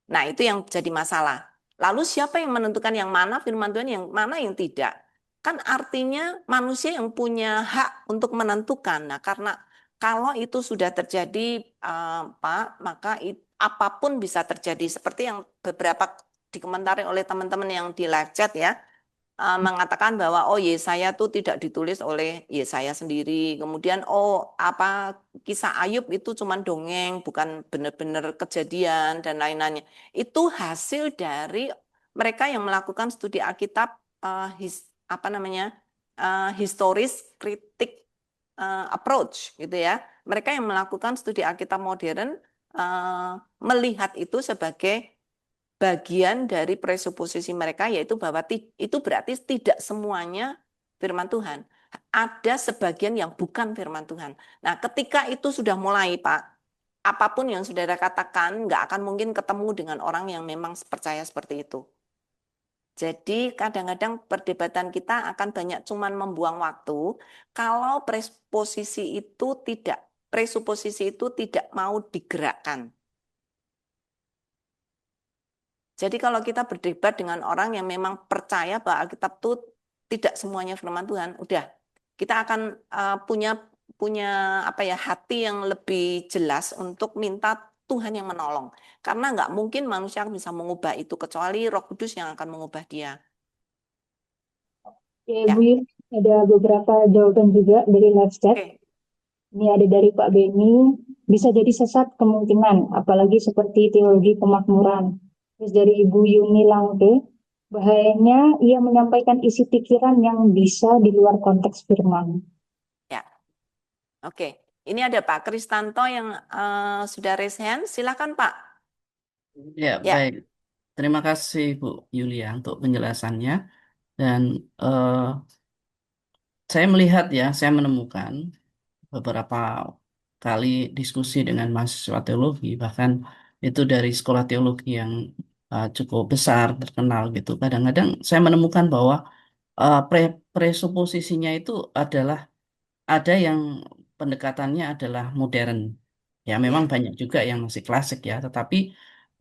nah itu yang jadi masalah. Lalu siapa yang menentukan yang mana firman Tuhan, yang mana yang tidak? Kan artinya manusia yang punya hak untuk menentukan. Nah, karena kalau itu sudah terjadi, Pak, maka apapun bisa terjadi. Seperti yang beberapa dikomentari oleh teman-teman yang di live chat ya, mengatakan bahwa oh Yesaya tuh tidak ditulis oleh Yesaya sendiri. Kemudian oh apa kisah Ayub itu cuma dongeng, bukan benar-benar kejadian dan lain-lainnya. Itu hasil dari mereka yang melakukan studi Alkitab apa namanya, historis kritik approach gitu ya. Mereka yang melakukan studi Alkitab modern melihat itu sebagai bagian dari presuposisi mereka, yaitu bahwa itu berarti tidak semuanya firman Tuhan. Ada sebagian yang bukan firman Tuhan. Nah, ketika itu sudah mulai, Pak, apapun yang saudara katakan, nggak akan mungkin ketemu dengan orang yang memang percaya seperti itu. Jadi kadang-kadang perdebatan kita akan banyak cuman membuang waktu kalau presuposisi itu tidak mau digerakkan. Jadi kalau kita berdebat dengan orang yang memang percaya bahwa Alkitab itu tidak semuanya firman Tuhan, udah kita akan punya apa ya, hati yang lebih jelas untuk minta Tuhan yang menolong. Karena nggak mungkin manusia bisa mengubah itu kecuali Roh Kudus yang akan mengubah dia. ya, Ya, Bu Yuni, ada beberapa jawaban juga dari live chat. oke. Ini ada dari Pak Beni, bisa jadi sesat kemungkinan, apalagi seperti teologi pemakmuran. Terus dari Ibu Yuni Langke, bahayanya ia menyampaikan isi pikiran yang bisa di luar konteks firman. Ya, oke. Ini ada Pak Kristanto yang sudah raise hand. Silakan Pak. Ya, Ya, baik. Terima kasih Bu Yulia untuk penjelasannya. Dan eh, saya melihat ya, saya menemukan beberapa kali diskusi dengan mahasiswa teologi, bahkan itu dari sekolah teologi yang cukup besar, terkenal gitu. Kadang-kadang saya menemukan bahwa presuposisinya itu adalah ada yang pendekatannya adalah modern. Ya, memang ya, banyak juga yang masih klasik ya, tetapi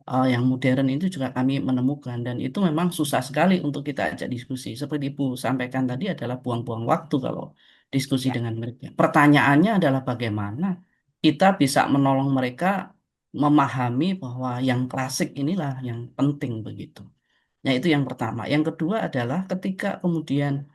yang modern itu juga kami menemukan dan itu memang susah sekali untuk kita ajak diskusi. Seperti Ibu sampaikan tadi adalah buang-buang waktu kalau diskusi Ya, dengan mereka. Pertanyaannya adalah bagaimana kita bisa menolong mereka memahami bahwa yang klasik inilah yang penting begitu. Nah, itu yang pertama. Yang kedua adalah ketika kemudian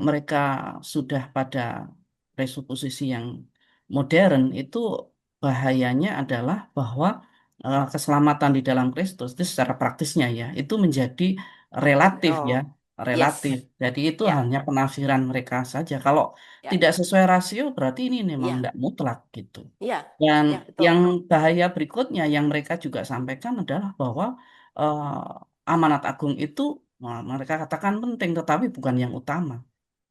mereka sudah pada presuposisi yang modern, itu bahayanya adalah bahwa keselamatan di dalam Kristus itu secara praktisnya ya, itu menjadi relatif ya, oh, relatif. yes, Jadi itu ya, hanya penafsiran mereka saja. Kalau ya, tidak sesuai rasio, berarti ini memang ya, tidak mutlak gitu. ya, Dan ya, betul. yang bahaya berikutnya yang mereka juga sampaikan adalah bahwa amanat agung itu mereka katakan penting, tetapi bukan yang utama.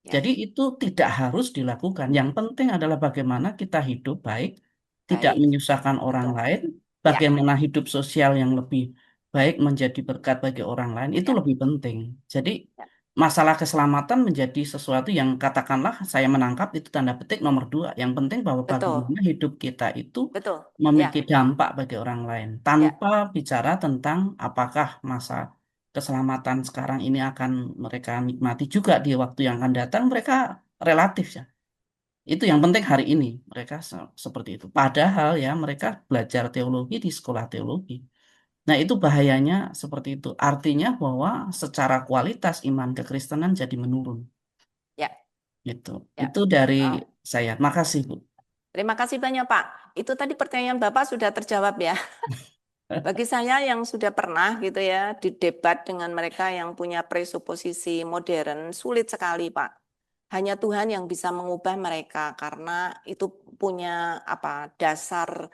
Ya, Jadi itu tidak harus dilakukan. Yang penting adalah bagaimana kita hidup baik, tidak baik, menyusahkan orang betul. lain, Ya, bagaimana hidup sosial yang lebih baik menjadi berkat bagi orang lain, itu ya, lebih penting. Jadi ya, masalah keselamatan menjadi sesuatu yang katakanlah saya menangkap itu tanda petik nomor dua. Yang penting bahwa betul, bagaimana hidup kita itu betul. memiliki Ya, dampak bagi orang lain, ya, tanpa bicara tentang apakah masa keselamatan sekarang ini akan mereka nikmati juga di waktu yang akan datang, mereka relatif ya. Itu yang penting hari ini mereka seperti itu. Padahal ya mereka belajar teologi di sekolah teologi. Nah, itu bahayanya seperti itu. Artinya bahwa secara kualitas iman kekristenan jadi menurun. ya, Gitu. ya. Itu dari Oh, saya. Makasih, Bu. terima kasih banyak, Pak. Itu tadi pertanyaan Bapak sudah terjawab ya. Bagi saya yang sudah pernah gitu ya didebat dengan mereka yang punya presuposisi modern, sulit sekali, Pak. Hanya Tuhan yang bisa mengubah mereka karena itu punya apa dasar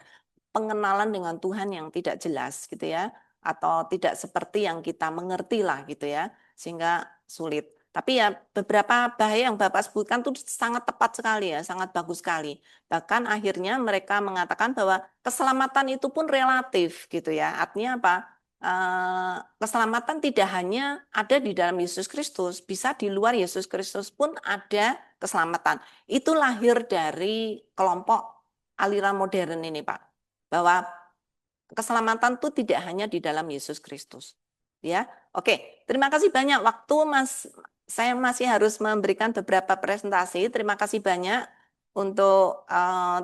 pengenalan dengan Tuhan yang tidak jelas gitu ya, atau tidak seperti yang kita mengerti lah gitu ya, sehingga sulit. Tapi ya beberapa bahaya yang Bapak sebutkan tuh sangat tepat sekali ya, sangat bagus sekali. Bahkan akhirnya mereka mengatakan bahwa keselamatan itu pun relatif gitu ya. Artinya apa? Keselamatan tidak hanya ada di dalam Yesus Kristus, bisa di luar Yesus Kristus pun ada keselamatan. Itu lahir dari kelompok aliran modern ini, Pak, bahwa keselamatan itu tidak hanya di dalam Yesus Kristus. Ya, oke. Terima kasih banyak waktu, Mas. Saya masih harus memberikan beberapa presentasi. Terima kasih banyak untuk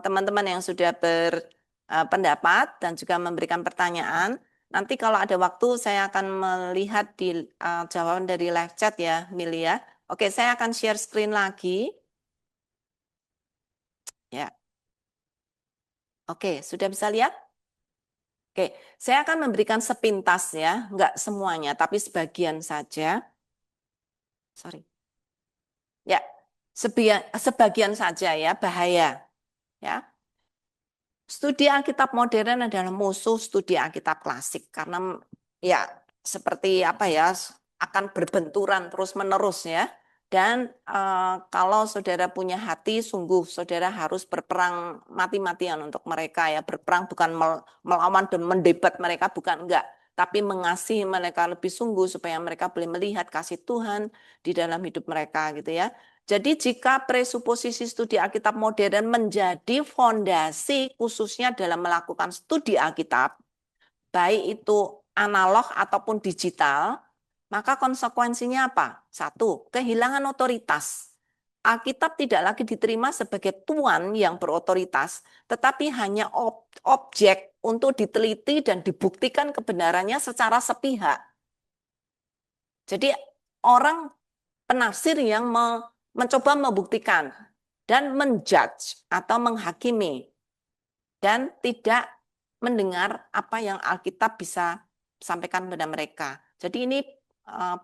teman-teman yang sudah berpendapat dan juga memberikan pertanyaan. Nanti kalau ada waktu saya akan melihat di jawaban dari live chat ya, Milia. Oke, saya akan share screen lagi. Ya, oke, sudah bisa lihat? Oke, saya akan memberikan sepintas ya, enggak semuanya, tapi sebagian saja. Sorry. Ya, sebagian saja ya, bahaya. Ya, studi Alkitab modern adalah musuh studi Alkitab klasik karena ya seperti apa ya akan berbenturan terus-menerus ya. Dan kalau saudara punya hati, sungguh saudara harus berperang mati-matian untuk mereka ya. Berperang bukan melawan dan mendebat mereka, bukan enggak. Tapi mengasihi mereka lebih sungguh supaya mereka boleh melihat kasih Tuhan di dalam hidup mereka gitu ya. Jadi jika presuposisi studi Alkitab modern menjadi fondasi khususnya dalam melakukan studi Alkitab, baik itu analog ataupun digital, maka konsekuensinya apa? Satu, kehilangan otoritas. Alkitab tidak lagi diterima sebagai tuan yang berotoritas, tetapi hanya objek untuk diteliti dan dibuktikan kebenarannya secara sepihak. Jadi orang penafsir yang mencoba membuktikan dan menjudge atau menghakimi dan tidak mendengar apa yang Alkitab bisa sampaikan kepada mereka. Jadi ini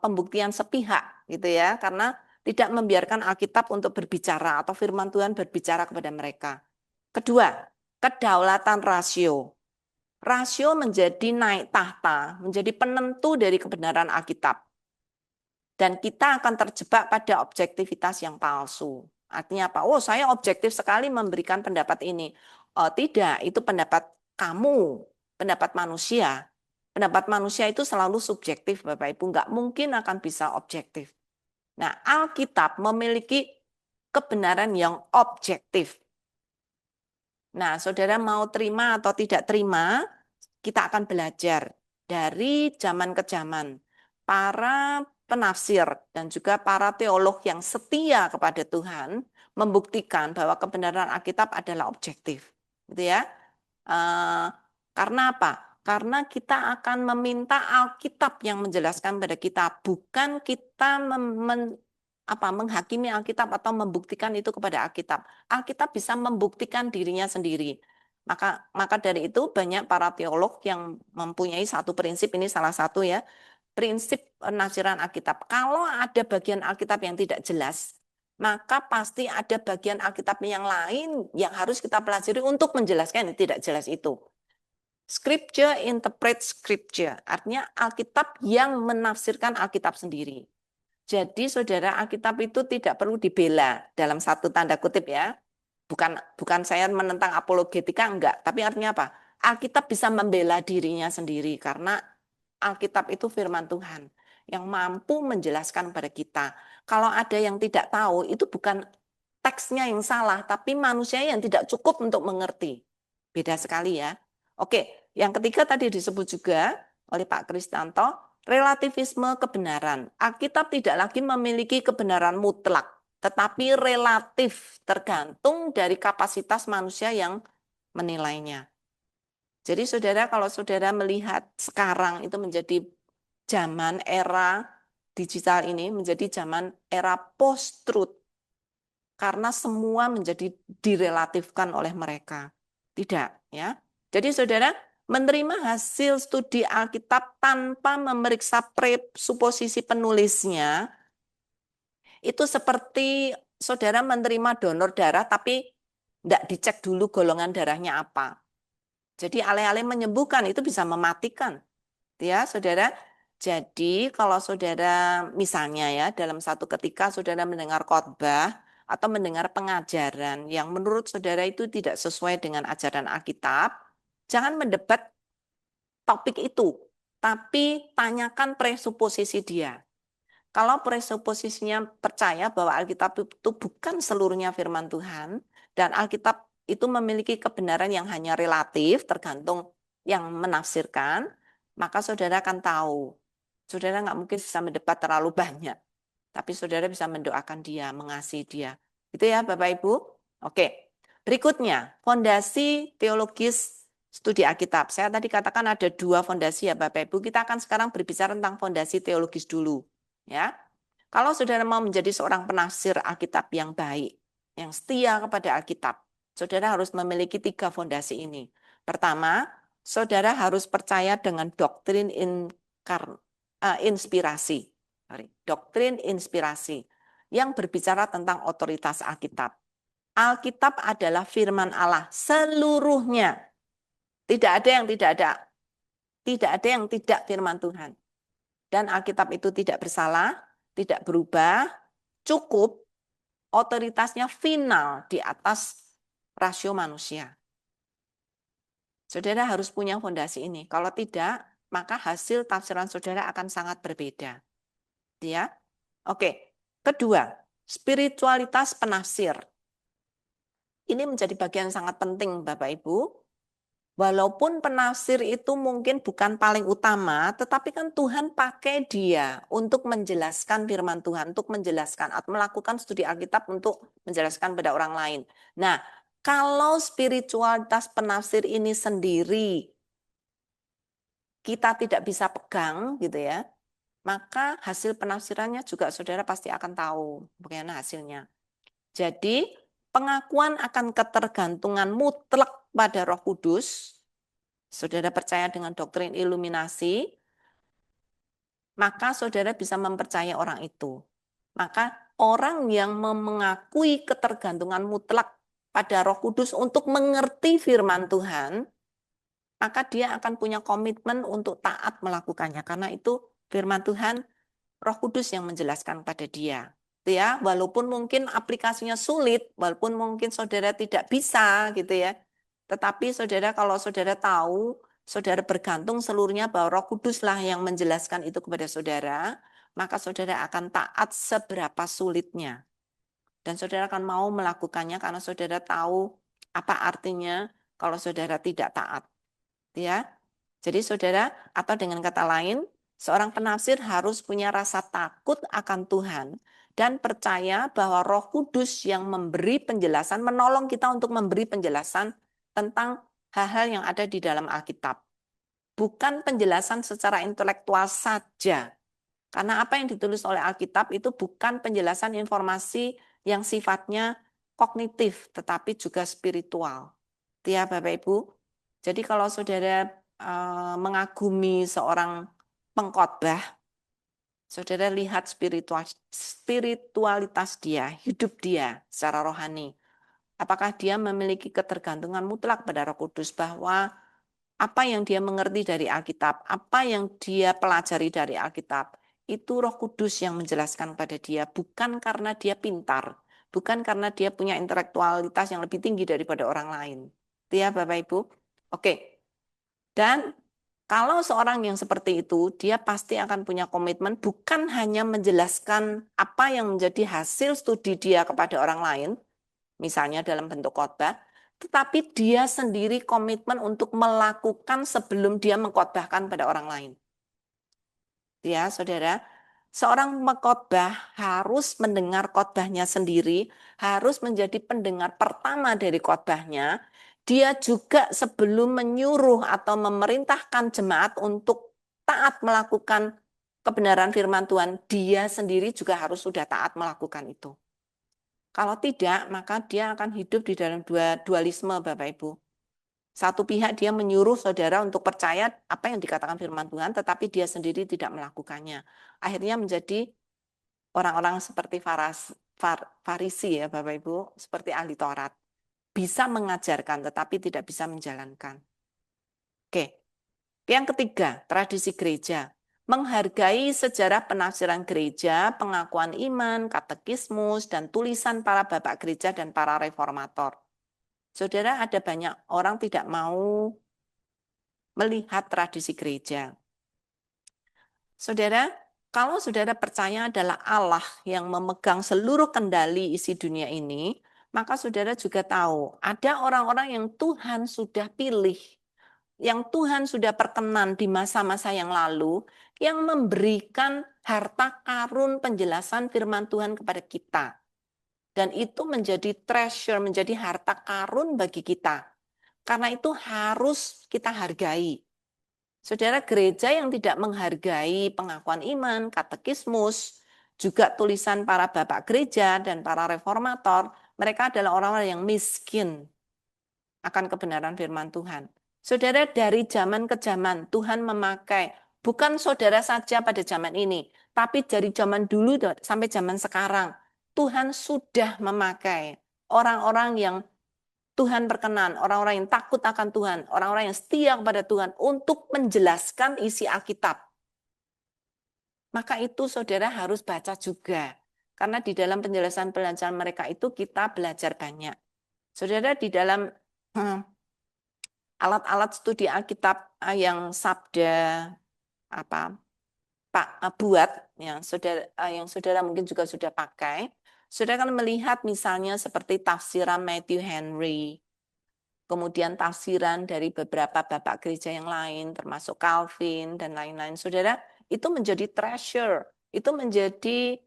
pembuktian sepihak gitu ya, karena tidak membiarkan Alkitab untuk berbicara atau firman Tuhan berbicara kepada mereka. Kedua, kedaulatan rasio. Rasio menjadi naik tahta, menjadi penentu dari kebenaran Alkitab. Dan kita akan terjebak pada objektivitas yang palsu. Artinya apa? Oh, saya objektif sekali memberikan pendapat ini. Oh, tidak, itu pendapat kamu, pendapat manusia. Pendapat manusia itu selalu subjektif, Bapak Ibu. Nggak mungkin akan bisa objektif. Nah, Alkitab memiliki kebenaran yang objektif. Nah, saudara mau terima atau tidak terima, kita akan belajar dari zaman ke zaman. Para penafsir dan juga para teolog yang setia kepada Tuhan membuktikan bahwa kebenaran Alkitab adalah objektif, gitu ya. Karena apa? Karena kita akan meminta Alkitab yang menjelaskan pada kita, bukan kita menghakimi Alkitab atau membuktikan itu kepada Alkitab. Alkitab bisa membuktikan dirinya sendiri. Maka dari itu banyak para teolog yang mempunyai satu prinsip, ini salah satu ya, prinsip penafsiran Alkitab. Kalau ada bagian Alkitab yang tidak jelas, maka pasti ada bagian Alkitab yang lain yang harus kita pelajari untuk menjelaskan yang tidak jelas itu. Scripture interpret scripture, artinya Alkitab yang menafsirkan Alkitab sendiri. Jadi saudara, Alkitab itu tidak perlu dibela dalam satu tanda kutip ya. Bukan saya menentang apologetika, enggak. Tapi artinya apa? Alkitab bisa membela dirinya sendiri karena Alkitab itu firman Tuhan yang mampu menjelaskan pada kita. Kalau ada yang tidak tahu, itu bukan teksnya yang salah, tapi manusia yang tidak cukup untuk mengerti. Beda sekali ya. Oke, yang ketiga tadi disebut juga oleh Pak Kristanto, relativisme kebenaran. Alkitab tidak lagi memiliki kebenaran mutlak, tetapi relatif tergantung dari kapasitas manusia yang menilainya. Jadi saudara, kalau saudara melihat sekarang itu menjadi zaman era digital ini, menjadi zaman era post-truth. Karena semua menjadi direlatifkan oleh mereka. Tidak, ya. Jadi saudara, menerima hasil studi Alkitab tanpa memeriksa presuposisi penulisnya, itu seperti saudara menerima donor darah tapi tidak dicek dulu golongan darahnya apa. Jadi alih-alih menyembuhkan itu bisa mematikan. Ya, saudara. Jadi kalau saudara misalnya ya dalam satu ketika saudara mendengar khotbah atau mendengar pengajaran yang menurut saudara itu tidak sesuai dengan ajaran Alkitab, jangan mendebat topik itu, tapi tanyakan presuposisi dia. Kalau presuposisinya percaya bahwa Alkitab itu bukan seluruhnya firman Tuhan, dan Alkitab itu memiliki kebenaran yang hanya relatif, tergantung yang menafsirkan, maka saudara akan tahu. Saudara nggak mungkin bisa mendebat terlalu banyak, tapi saudara bisa mendoakan dia, mengasihi dia. Itu ya Bapak Ibu. Oke, berikutnya, fondasi teologis studi Alkitab. Saya tadi katakan ada 2 fondasi ya Bapak Ibu. Kita akan sekarang berbicara tentang fondasi teologis dulu. Ya, kalau saudara mau menjadi seorang penafsir Alkitab yang baik, yang setia kepada Alkitab, saudara harus memiliki 3 fondasi ini. Pertama, saudara harus percaya dengan doktrin inspirasi. Doktrin inspirasi yang berbicara tentang otoritas Alkitab. Alkitab adalah firman Allah seluruhnya. Tidak ada yang tidak ada. Tidak ada yang tidak firman Tuhan. Dan Alkitab itu tidak bersalah, tidak berubah, cukup otoritasnya final di atas rasio manusia. Saudara harus punya fondasi ini. Kalau tidak, maka hasil tafsiran saudara akan sangat berbeda. Ya. Oke. Kedua, spiritualitas penafsir. Ini menjadi bagian sangat penting Bapak Ibu. Walaupun penafsir itu mungkin bukan paling utama, tetapi kan Tuhan pakai dia untuk menjelaskan firman Tuhan, untuk menjelaskan atau melakukan studi Alkitab untuk menjelaskan pada orang lain. Nah, kalau spiritualitas penafsir ini sendiri kita tidak bisa pegang gitu ya, maka hasil penafsirannya juga saudara pasti akan tahu bagaimana hasilnya. Jadi, pengakuan akan ketergantungan mutlak pada Roh Kudus, saudara percaya dengan doktrin iluminasi, maka saudara bisa mempercayai orang itu. Maka orang yang mengakui ketergantungan mutlak pada Roh Kudus untuk mengerti firman Tuhan, maka dia akan punya komitmen untuk taat melakukannya. Karena itu firman Tuhan, Roh Kudus yang menjelaskan pada dia. Ya, walaupun mungkin aplikasinya sulit, walaupun mungkin saudara tidak bisa gitu ya. Tetapi saudara kalau saudara tahu, saudara bergantung seluruhnya bahwa Roh Kuduslah yang menjelaskan itu kepada saudara, maka saudara akan taat seberapa sulitnya. Dan saudara akan mau melakukannya karena saudara tahu apa artinya kalau saudara tidak taat. Ya. Jadi saudara, atau dengan kata lain, seorang penafsir harus punya rasa takut akan Tuhan dan percaya bahwa Roh Kudus yang memberi penjelasan, menolong kita untuk memberi penjelasan tentang hal-hal yang ada di dalam Alkitab. Bukan penjelasan secara intelektual saja. Karena apa yang ditulis oleh Alkitab itu bukan penjelasan informasi yang sifatnya kognitif, tetapi juga spiritual. Ya, Bapak Ibu. Jadi kalau saudara mengagumi seorang pengkhotbah, saudara lihat spiritualitas dia, hidup dia secara rohani. Apakah dia memiliki ketergantungan mutlak pada Roh Kudus, bahwa apa yang dia mengerti dari Alkitab, apa yang dia pelajari dari Alkitab, itu Roh Kudus yang menjelaskan pada dia, bukan karena dia pintar, bukan karena dia punya intelektualitas yang lebih tinggi daripada orang lain. Itu ya Bapak Ibu. Oke. Dan kalau seorang yang seperti itu, dia pasti akan punya komitmen bukan hanya menjelaskan apa yang menjadi hasil studi dia kepada orang lain, misalnya dalam bentuk khotbah, tetapi dia sendiri komitmen untuk melakukan sebelum dia mengkhotbahkan pada orang lain. Ya, saudara, seorang pengkhotbah harus mendengar khotbahnya sendiri, harus menjadi pendengar pertama dari khotbahnya. Dia juga sebelum menyuruh atau memerintahkan jemaat untuk taat melakukan kebenaran firman Tuhan, dia sendiri juga harus sudah taat melakukan itu. Kalau tidak, maka dia akan hidup di dalam dualisme, Bapak Ibu. Satu pihak dia menyuruh saudara untuk percaya apa yang dikatakan firman Tuhan, tetapi dia sendiri tidak melakukannya. Akhirnya menjadi orang-orang seperti Farisi ya Bapak Ibu, seperti ahli Taurat. Bisa mengajarkan tetapi tidak bisa menjalankan. Oke. Yang ketiga, tradisi gereja. Menghargai sejarah penafsiran gereja, pengakuan iman, katekismus, dan tulisan para bapak gereja dan para reformator. Saudara, ada banyak orang tidak mau melihat tradisi gereja. Saudara, kalau saudara percaya adalah Allah yang memegang seluruh kendali isi dunia ini, maka saudara juga tahu ada orang-orang yang Tuhan sudah pilih, yang Tuhan sudah perkenan di masa-masa yang lalu, yang memberikan harta karun penjelasan firman Tuhan kepada kita. Dan itu menjadi treasure, menjadi harta karun bagi kita. Karena itu harus kita hargai. Saudara, gereja yang tidak menghargai pengakuan iman, katekismus, juga tulisan para bapak gereja dan para reformator, mereka adalah orang-orang yang miskin akan kebenaran firman Tuhan. Saudara, dari zaman ke zaman Tuhan memakai, bukan saudara saja pada zaman ini, tapi dari zaman dulu sampai zaman sekarang, Tuhan sudah memakai orang-orang yang Tuhan berkenan, orang-orang yang takut akan Tuhan, orang-orang yang setia kepada Tuhan untuk menjelaskan isi Alkitab. Maka itu saudara harus baca juga. Karena di dalam penjelasan-penjelasan mereka itu kita belajar banyak. Saudara, di dalam alat-alat studi Alkitab yang Sabda Pak buat, yang saudara mungkin juga sudah pakai, saudara kan melihat misalnya seperti tafsiran Matthew Henry, kemudian tafsiran dari beberapa bapak gereja yang lain, termasuk Calvin dan lain-lain. Saudara, itu menjadi treasure, itu menjadi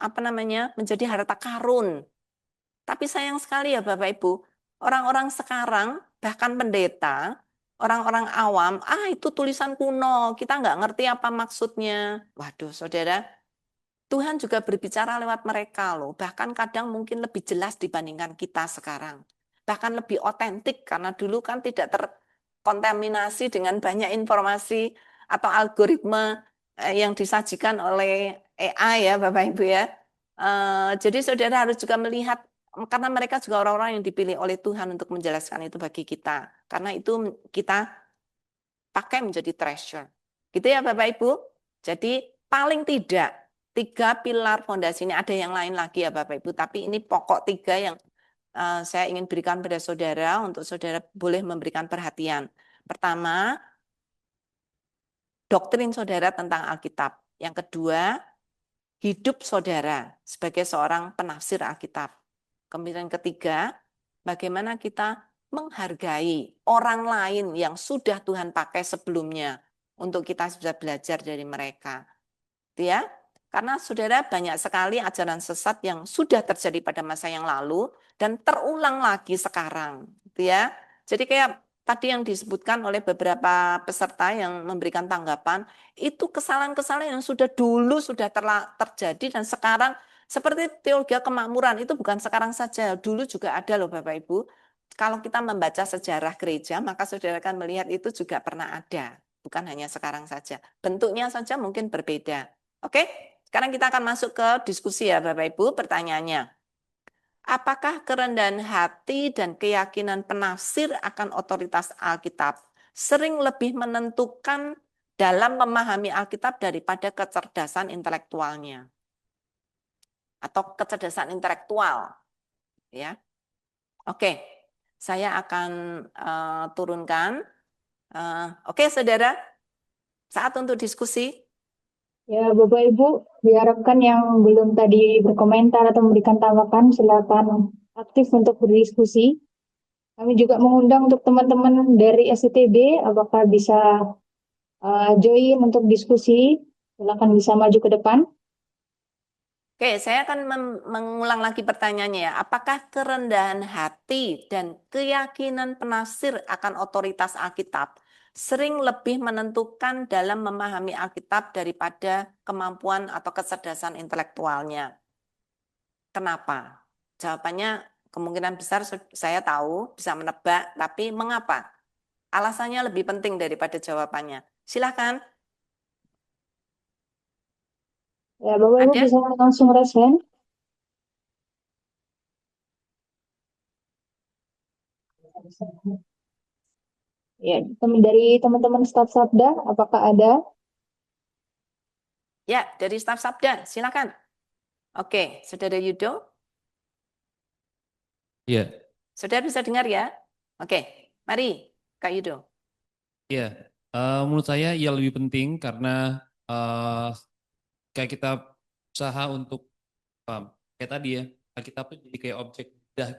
menjadi harta karun. Tapi sayang sekali ya Bapak Ibu, orang-orang sekarang, bahkan pendeta, orang-orang awam, itu tulisan kuno, kita nggak ngerti apa maksudnya. Waduh, saudara, Tuhan juga berbicara lewat mereka loh, bahkan kadang mungkin lebih jelas dibandingkan kita sekarang. Bahkan lebih otentik, karena dulu kan tidak terkontaminasi dengan banyak informasi atau algoritma yang disajikan oleh AI ya Bapak Ibu ya. Jadi saudara harus juga melihat, karena mereka juga orang-orang yang dipilih oleh Tuhan untuk menjelaskan itu bagi kita. Karena itu kita pakai menjadi treasure. Gitu ya Bapak Ibu. Jadi paling tidak 3 pilar fondasi ini, ada yang lain lagi ya Bapak Ibu. Tapi ini pokok 3 yang saya ingin berikan pada saudara untuk saudara boleh memberikan perhatian. Pertama, doktrin saudara tentang Alkitab. Yang kedua, hidup saudara sebagai seorang penafsir Alkitab. Kemudian ketiga, bagaimana kita menghargai orang lain yang sudah Tuhan pakai sebelumnya untuk kita bisa belajar dari mereka. Itu ya. Karena saudara banyak sekali ajaran sesat yang sudah terjadi pada masa yang lalu dan terulang lagi sekarang, gitu ya. Jadi kayak tadi yang disebutkan oleh beberapa peserta yang memberikan tanggapan, itu kesalahan-kesalahan yang sudah dulu sudah terjadi dan sekarang seperti teologi kemakmuran itu bukan sekarang saja, dulu juga ada loh Bapak Ibu. Kalau kita membaca sejarah gereja, maka saudara akan melihat itu juga pernah ada, bukan hanya sekarang saja. Bentuknya saja mungkin berbeda. Oke? Sekarang kita akan masuk ke diskusi ya Bapak Ibu, pertanyaannya. Apakah kerendahan hati dan keyakinan penafsir akan otoritas Alkitab sering lebih menentukan dalam memahami Alkitab daripada kecerdasan intelektualnya? Atau kecerdasan intelektual, ya. Oke, saya akan turunkan. Oke, saudara, saat untuk diskusi. Ya, Bapak Ibu, diharapkan yang belum tadi berkomentar atau memberikan tanggapan, silakan aktif untuk berdiskusi. Kami juga mengundang untuk teman-teman dari SCTB, apakah bisa join untuk diskusi, silakan bisa maju ke depan. Oke, saya akan mengulang lagi pertanyaannya ya. Apakah kerendahan hati dan keyakinan penafsir akan otoritas Alkitab sering lebih menentukan dalam memahami Alkitab daripada kemampuan atau kecerdasan intelektualnya? Kenapa? Jawabannya kemungkinan besar saya tahu, bisa menebak, tapi mengapa? Alasannya lebih penting daripada jawabannya. Silakan. Ya, Bapak Ibu Ada? bisa langsung raise hand. Ya, dari teman-teman staf Sabda, apakah ada? Ya, dari staf Sabda, silakan. Oke, Saudara Yudo. Iya, Saudara bisa dengar ya? Oke, mari Kak Yudo. iya. Menurut saya ya lebih penting karena kayak kita usaha untuk kayak tadi ya, kita tuh jadi kayak objek dah.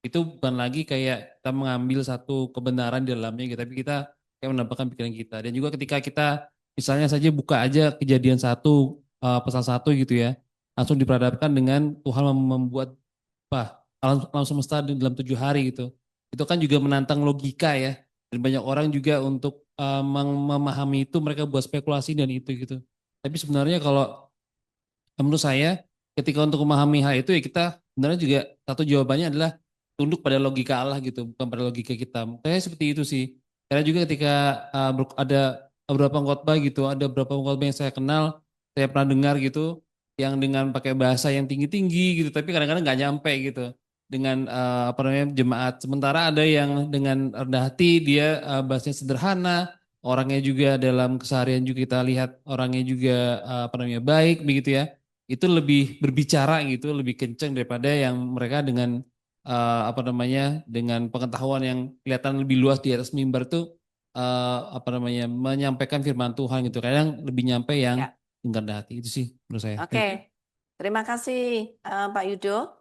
Itu bukan lagi kayak kita mengambil satu kebenaran di dalamnya gitu, tapi kita kayak menambahkan pikiran kita. Dan juga ketika kita misalnya saja buka aja Kejadian 1 pasal 1 gitu ya, langsung diperhadapkan dengan Tuhan membuat alam semesta dalam 7 hari gitu. Itu kan juga menantang logika ya. Dan banyak orang juga untuk memahami itu mereka buat spekulasi dan itu gitu. Tapi sebenarnya kalau menurut saya ketika untuk memahami hal itu ya kita sebenarnya juga satu jawabannya adalah tunduk pada logika Allah gitu, bukan pada logika kita. Kayak seperti itu sih. Karena juga ketika ada beberapa khotbah gitu, ada beberapa khotbah yang saya kenal, saya pernah dengar gitu, yang dengan pakai bahasa yang tinggi-tinggi gitu, tapi kadang-kadang nggak nyampe gitu dengan apa namanya jemaat. Sementara ada yang dengan rendah hati dia bahasanya sederhana, orangnya juga dalam keseharian juga kita lihat orangnya juga apa namanya baik begitu ya. Itu lebih berbicara gitu, lebih kenceng daripada yang mereka dengan apa namanya dengan pengetahuan yang kelihatan lebih luas di atas mimbar tuh apa namanya menyampaikan firman Tuhan gitu. Kadang lebih nyampe yang Ya. rendah hati itu sih menurut saya. Oke, terima kasih Pak Yudo.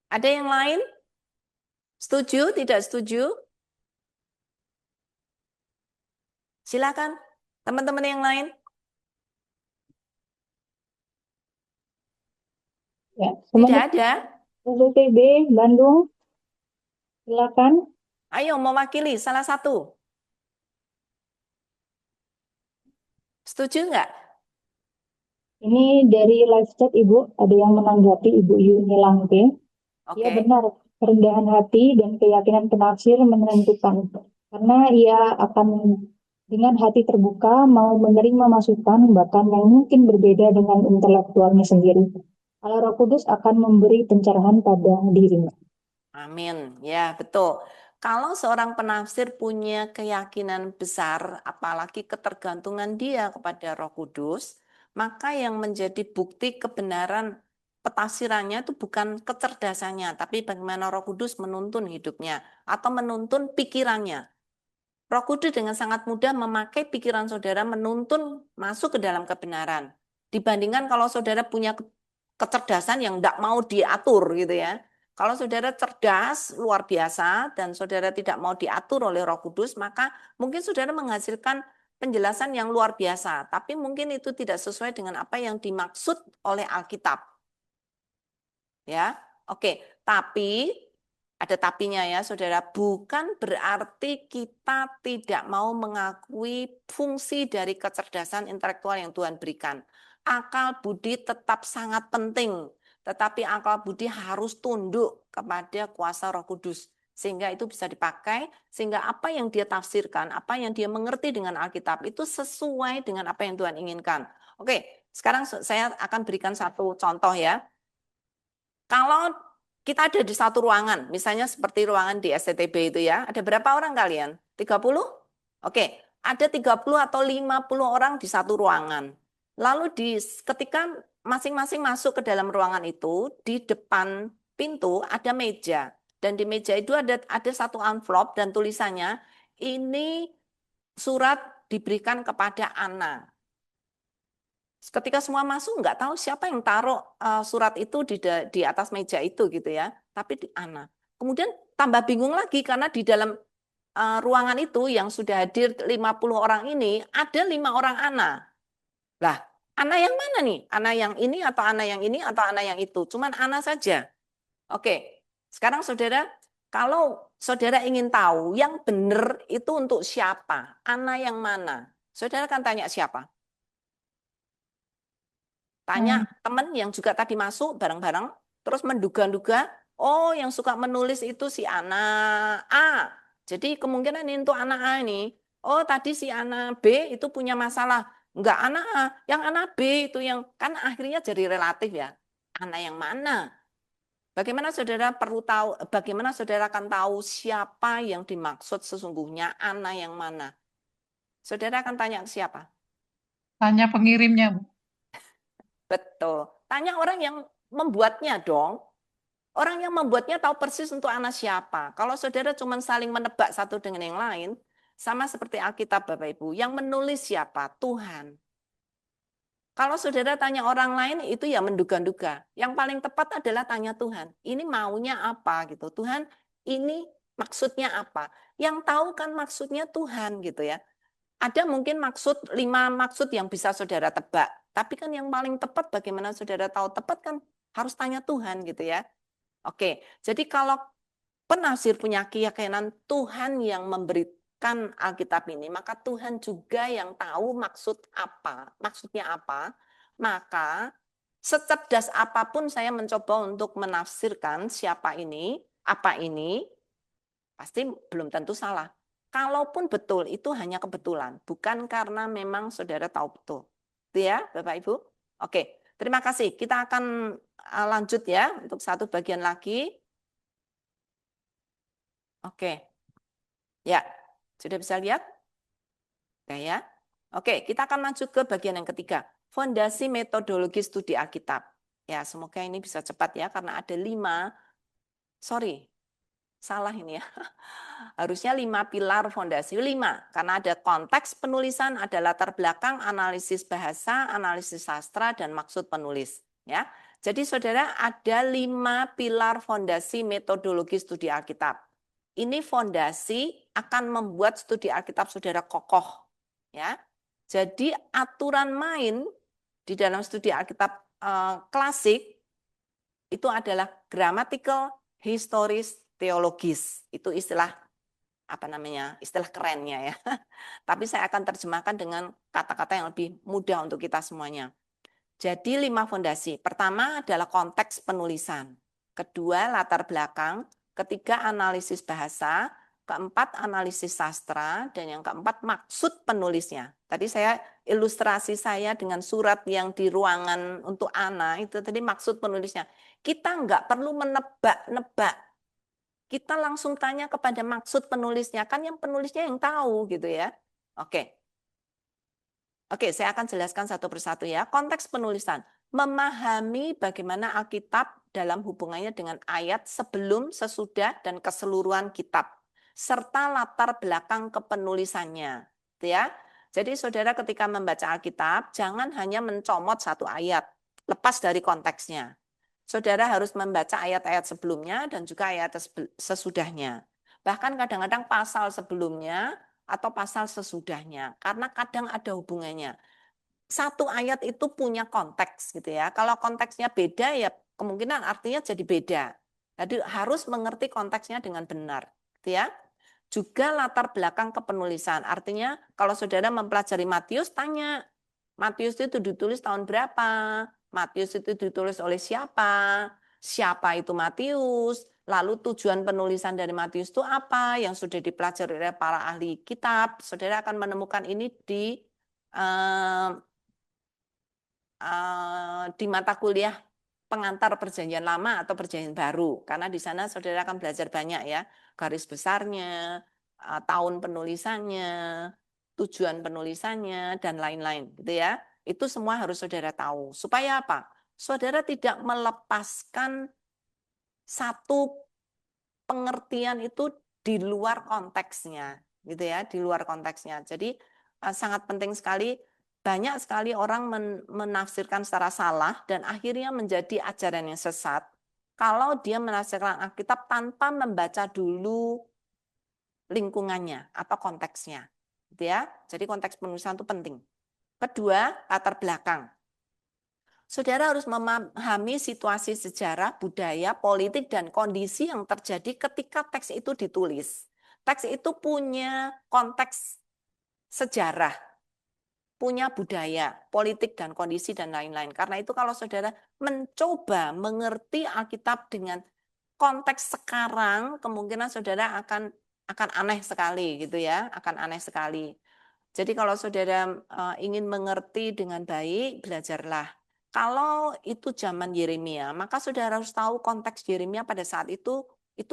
Ada yang lain? Setuju? Tidak setuju? Silakan, teman-teman yang lain. Ya, Tidak ada. SCTB Bandung, silakan. Ayo mewakili salah satu. Setuju nggak? Ini dari live chat Ibu, ada yang menanggapi Ibu Yuni Langke. Oke. Ya benar, kerendahan hati dan keyakinan penafsir menentukan. Karena ia akan dengan hati terbuka mau menerima masukan bahkan yang mungkin berbeda dengan intelektualnya sendiri. Allah Roh Kudus akan memberi pencerahan pada dirinya. Amin. Ya, betul. Kalau seorang penafsir punya keyakinan besar, apalagi ketergantungan dia kepada Roh Kudus, maka yang menjadi bukti kebenaran petafsirannya itu bukan kecerdasannya, tapi bagaimana Roh Kudus menuntun hidupnya atau menuntun pikirannya. Roh Kudus dengan sangat mudah memakai pikiran saudara menuntun masuk ke dalam kebenaran. Dibandingkan kalau saudara punya kecerdasan yang tidak mau diatur gitu ya. Kalau saudara cerdas luar biasa dan saudara tidak mau diatur oleh Roh Kudus, maka mungkin saudara menghasilkan penjelasan yang luar biasa, tapi mungkin itu tidak sesuai dengan apa yang dimaksud oleh Alkitab. Ya, oke. Tapi ada tapinya ya, saudara. Bukan berarti kita tidak mau mengakui fungsi dari kecerdasan intelektual yang Tuhan berikan. Akal budi tetap sangat penting, tetapi akal budi harus tunduk kepada kuasa Roh Kudus. Sehingga itu bisa dipakai, sehingga apa yang dia tafsirkan, apa yang dia mengerti dengan Alkitab, itu sesuai dengan apa yang Tuhan inginkan. Oke, sekarang saya akan berikan satu contoh ya. Kalau kita ada di satu ruangan, misalnya seperti ruangan di STTB itu ya, ada berapa orang kalian? 30? Oke, ada 30 atau 50 orang di satu ruangan. Lalu ketika masing-masing masuk ke dalam ruangan itu, di depan pintu ada meja. Dan di meja itu ada satu amplop dan tulisannya, ini surat diberikan kepada Ana. Ketika semua masuk, nggak tahu siapa yang taruh surat itu di atas meja itu gitu ya. Tapi di Ana. Kemudian tambah bingung lagi karena di dalam ruangan itu yang sudah hadir 50 orang ini, ada 5 orang Ana. Lah, Ana yang mana nih? Ana yang ini atau Ana yang ini atau Ana yang itu? Cuman Ana saja. Oke, sekarang saudara, kalau saudara ingin tahu yang benar itu untuk siapa? Ana yang mana? Saudara kan tanya siapa? Tanya teman yang juga tadi masuk bareng-bareng, terus menduga-duga, oh yang suka menulis itu si anak A. Jadi kemungkinan ini untuk anak A ini, oh tadi si anak B itu punya masalah. Enggak anak A, yang anak B itu yang, kan akhirnya jadi relatif ya. Anak yang mana? Bagaimana saudara perlu tahu, bagaimana saudara akan tahu siapa yang dimaksud sesungguhnya, anak yang mana? Saudara akan tanya ke siapa? Tanya pengirimnya, Bu. Betul. Tanya orang yang membuatnya dong. Orang yang membuatnya tahu persis untuk anak siapa. Kalau saudara cuma saling menebak satu dengan yang lain, sama seperti Alkitab Bapak Ibu, yang menulis siapa? Tuhan. Kalau saudara tanya orang lain, itu ya menduga-duga. Yang paling tepat adalah tanya Tuhan. Ini maunya apa gitu. Tuhan, ini maksudnya apa? Yang tahu kan maksudnya Tuhan gitu ya. Ada mungkin 5 maksud yang bisa saudara tebak. Tapi kan yang paling tepat bagaimana saudara tahu tepat kan harus tanya Tuhan gitu ya. Oke, jadi kalau penafsir punya keyakinan Tuhan yang memberikan Alkitab ini, maka Tuhan juga yang tahu maksudnya apa. Maka secerdas apapun saya mencoba untuk menafsirkan siapa ini, apa ini, pasti belum tentu salah. Kalaupun betul, itu hanya kebetulan. Bukan karena memang saudara tahu betul. Itu ya, Bapak Ibu? Oke, terima kasih. Kita akan lanjut ya, untuk satu bagian lagi. Oke. Ya, sudah bisa lihat? Oke ya. Oke, kita akan lanjut ke bagian yang ketiga. Fondasi metodologi studi Alkitab. Ya, semoga ini bisa cepat ya, karena ada 5. Sorry, salah ini ya. Harusnya 5 pilar fondasi. 5, karena ada konteks penulisan, ada latar belakang, analisis bahasa, analisis sastra, dan maksud penulis. Ya, jadi saudara ada 5 pilar fondasi metodologi studi Alkitab. Ini fondasi akan membuat studi Alkitab saudara kokoh. Ya, jadi aturan main di dalam studi Alkitab klasik itu adalah gramatikal, historis, teologis. Itu istilah istilah kerennya ya. Tapi saya akan terjemahkan dengan kata-kata yang lebih mudah untuk kita semuanya. Jadi 5 fondasi. Pertama adalah konteks penulisan. Kedua latar belakang. Ketiga analisis bahasa. Keempat analisis sastra. Dan yang keempat maksud penulisnya. Tadi ilustrasi saya dengan surat yang di ruangan untuk Ana, itu tadi maksud penulisnya. Kita nggak perlu menebak-nebak. Kita langsung tanya kepada maksud penulisnya, kan yang penulisnya yang tahu gitu ya. Oke, saya akan jelaskan satu persatu ya. Konteks penulisan, memahami bagaimana Alkitab dalam hubungannya dengan ayat sebelum, sesudah, dan keseluruhan kitab, serta latar belakang kepenulisannya. Gitu ya. Jadi saudara ketika membaca Alkitab, jangan hanya mencomot satu ayat, lepas dari konteksnya. Saudara harus membaca ayat-ayat sebelumnya dan juga ayat sesudahnya. Bahkan kadang-kadang pasal sebelumnya atau pasal sesudahnya, karena kadang ada hubungannya. Satu ayat itu punya konteks gitu ya. Kalau konteksnya beda ya kemungkinan artinya jadi beda. Jadi harus mengerti konteksnya dengan benar, gitu ya. Juga latar belakang kepenulisan. Artinya kalau saudara mempelajari Matius, tanya, Matius itu ditulis tahun berapa? Matius itu ditulis oleh siapa? Siapa itu Matius? Lalu tujuan penulisan dari Matius itu apa? Yang sudah dipelajari oleh para ahli kitab. Saudara akan menemukan ini di mata kuliah pengantar perjanjian lama atau perjanjian baru, karena di sana saudara akan belajar banyak ya, garis besarnya, tahun penulisannya, tujuan penulisannya, dan lain-lain gitu ya. Itu semua harus saudara tahu. Supaya apa? Saudara tidak melepaskan satu pengertian itu di luar konteksnya, gitu ya, di luar konteksnya. Jadi sangat penting sekali. Banyak sekali orang menafsirkan secara salah dan akhirnya menjadi ajaran yang sesat kalau dia menafsirkan Alkitab tanpa membaca dulu lingkungannya atau konteksnya. Gitu ya. Jadi konteks penulisan itu penting. Kedua, latar belakang. Saudara harus memahami situasi sejarah, budaya, politik, dan kondisi yang terjadi ketika teks itu ditulis. Teks itu punya konteks sejarah, punya budaya, politik, dan kondisi, dan lain-lain. Karena itu kalau saudara mencoba mengerti Alkitab dengan konteks sekarang, kemungkinan saudara akan aneh sekali gitu ya, akan aneh sekali. Jadi kalau saudara ingin mengerti dengan baik, belajarlah. Kalau itu zaman Yeremia, maka saudara harus tahu konteks Yeremia pada saat itu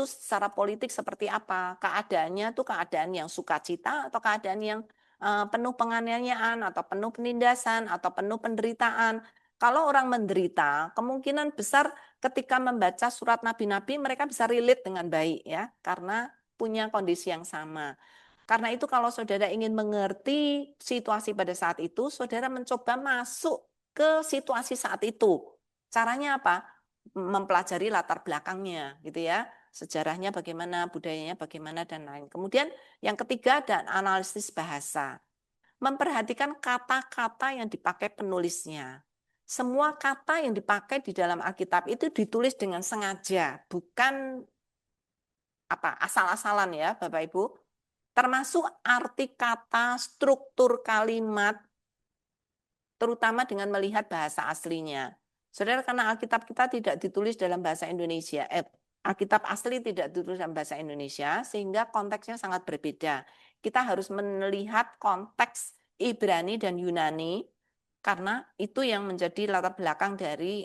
secara politik seperti apa. Keadaannya itu keadaan yang sukacita atau keadaan yang penuh penganiayaan atau penuh penindasan atau penuh penderitaan. Kalau orang menderita, kemungkinan besar ketika membaca surat nabi-nabi mereka bisa relate dengan baik ya, karena punya kondisi yang sama. Karena itu kalau saudara ingin mengerti situasi pada saat itu, saudara mencoba masuk ke situasi saat itu. Caranya apa? Mempelajari latar belakangnya, gitu ya. Sejarahnya bagaimana, budayanya bagaimana, dan lain. Kemudian yang ketiga ada analisis bahasa. Memperhatikan kata-kata yang dipakai penulisnya. Semua kata yang dipakai di dalam Alkitab itu ditulis dengan sengaja, bukan asal-asalan ya, Bapak Ibu. Termasuk arti kata, struktur kalimat, terutama dengan melihat bahasa aslinya. Saudara, karena Alkitab kita tidak ditulis dalam bahasa Indonesia, Alkitab asli tidak ditulis dalam bahasa Indonesia, sehingga konteksnya sangat berbeda. Kita harus melihat konteks Ibrani dan Yunani, karena itu yang menjadi latar belakang dari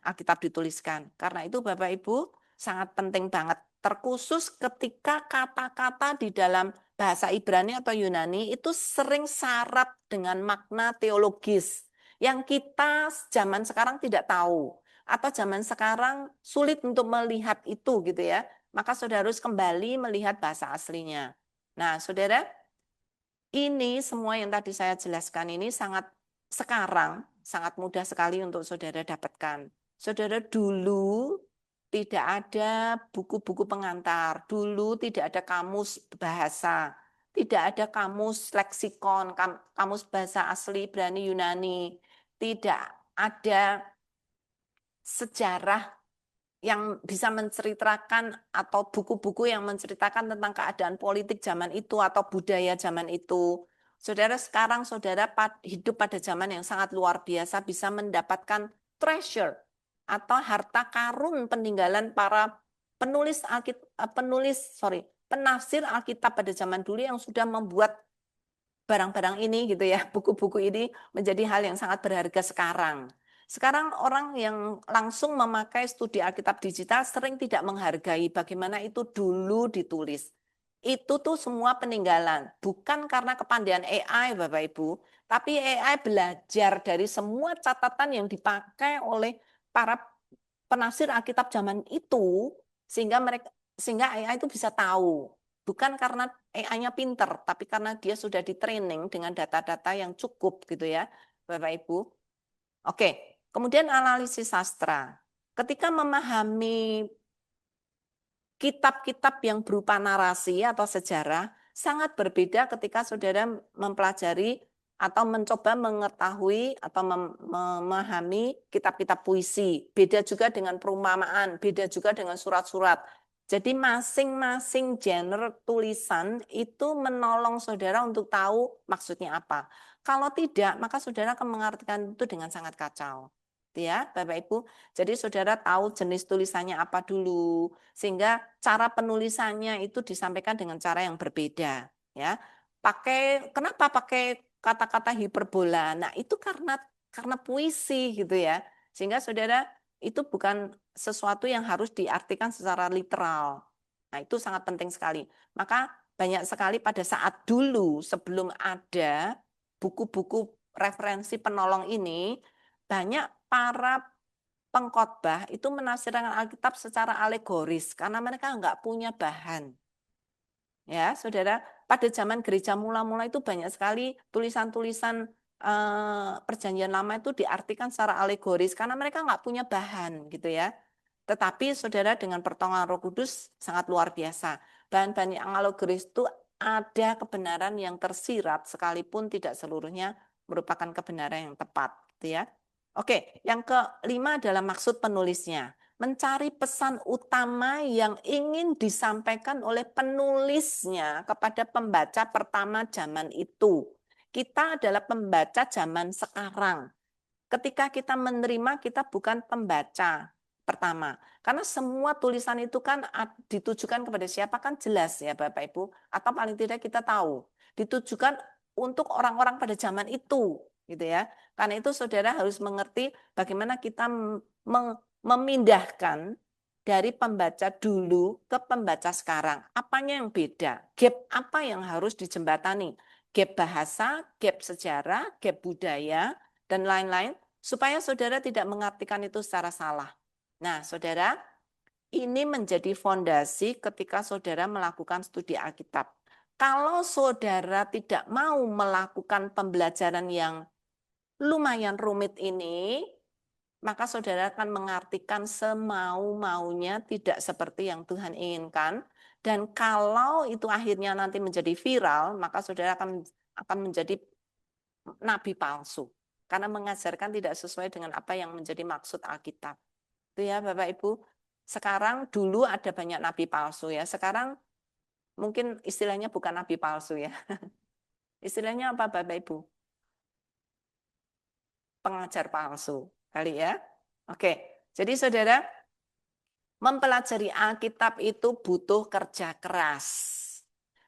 Alkitab dituliskan. Karena itu Bapak Ibu sangat penting banget, terkhusus ketika kata-kata di dalam bahasa Ibrani atau Yunani itu sering syarat dengan makna teologis yang kita zaman sekarang tidak tahu atau zaman sekarang sulit untuk melihat itu gitu ya. Maka saudara harus kembali melihat bahasa aslinya. Nah, saudara, ini semua yang tadi saya jelaskan ini sekarang sangat mudah sekali untuk saudara dapatkan. Saudara, dulu tidak ada buku-buku pengantar, dulu tidak ada kamus bahasa, tidak ada kamus leksikon, kamus bahasa asli Ibrani Yunani, tidak ada sejarah yang bisa menceritakan atau buku-buku yang menceritakan tentang keadaan politik zaman itu atau budaya zaman itu. Saudara, sekarang saudara hidup pada zaman yang sangat luar biasa, bisa mendapatkan treasure atau harta karun peninggalan para penafsir Alkitab pada zaman dulu yang sudah membuat barang-barang ini gitu ya, buku-buku ini menjadi hal yang sangat berharga sekarang. Sekarang orang yang langsung memakai studi Alkitab digital sering tidak menghargai bagaimana itu dulu ditulis. Itu tuh semua peninggalan, bukan karena kepandaian AI Bapak Ibu, tapi AI belajar dari semua catatan yang dipakai oleh para penafsir Alkitab zaman itu, sehingga AI itu bisa tahu. Bukan karena AI-nya pinter, tapi karena dia sudah di-training dengan data-data yang cukup gitu ya, Bapak Ibu. Oke, kemudian analisis sastra. Ketika memahami kitab-kitab yang berupa narasi atau sejarah sangat berbeda ketika saudara mempelajari atau mencoba mengetahui atau memahami kitab-kitab puisi. Beda juga dengan perumpamaan, beda juga dengan surat-surat. Jadi masing-masing genre tulisan itu menolong saudara untuk tahu maksudnya apa. Kalau tidak, maka saudara akan mengartikan itu dengan sangat kacau. Ya, Bapak Ibu. Jadi saudara tahu jenis tulisannya apa dulu, sehingga cara penulisannya itu disampaikan dengan cara yang berbeda. Ya, kenapa pakai kata-kata hiperbola? Nah, itu karena puisi gitu ya. Sehingga saudara itu bukan sesuatu yang harus diartikan secara literal. Nah, itu sangat penting sekali. Maka banyak sekali pada saat dulu sebelum ada buku-buku referensi penolong ini, banyak para pengkhotbah itu menafsirkan Alkitab secara alegoris karena mereka nggak punya bahan. Ya, saudara, pada zaman gereja mula-mula itu banyak sekali tulisan-tulisan Perjanjian Lama itu diartikan secara alegoris karena mereka nggak punya bahan, gitu ya. Tetapi saudara dengan pertolongan Roh Kudus sangat luar biasa. Bahan-bahan yang alegoris itu ada kebenaran yang tersirat sekalipun tidak seluruhnya merupakan kebenaran yang tepat, gitu ya. Oke, yang kelima adalah maksud penulisnya. Mencari pesan utama yang ingin disampaikan oleh penulisnya kepada pembaca pertama zaman itu. Kita adalah pembaca zaman sekarang. Ketika kita menerima, kita bukan pembaca pertama. Karena semua tulisan itu kan ditujukan kepada siapa kan jelas ya Bapak Ibu. Atau paling tidak kita tahu. Ditujukan untuk orang-orang pada zaman itu. Gitu ya. Karena itu saudara harus mengerti bagaimana kita memindahkan dari pembaca dulu ke pembaca sekarang. Apanya yang beda? Gap apa yang harus dijembatani? Gap bahasa, gap sejarah, gap budaya, dan lain-lain, supaya saudara tidak mengartikan itu secara salah. Nah, saudara, ini menjadi fondasi ketika saudara melakukan studi Alkitab. Kalau saudara tidak mau melakukan pembelajaran yang lumayan rumit ini, maka saudara akan mengartikan semau-maunya tidak seperti yang Tuhan inginkan. Dan kalau itu akhirnya nanti menjadi viral, maka saudara akan menjadi nabi palsu. Karena mengajarkan tidak sesuai dengan apa yang menjadi maksud Alkitab. Itu ya Bapak Ibu. Sekarang dulu ada banyak nabi palsu ya. Sekarang mungkin istilahnya bukan nabi palsu ya. Istilahnya apa Bapak Ibu? Pengajar palsu kali ya. Oke, jadi saudara mempelajari Alkitab itu butuh kerja keras.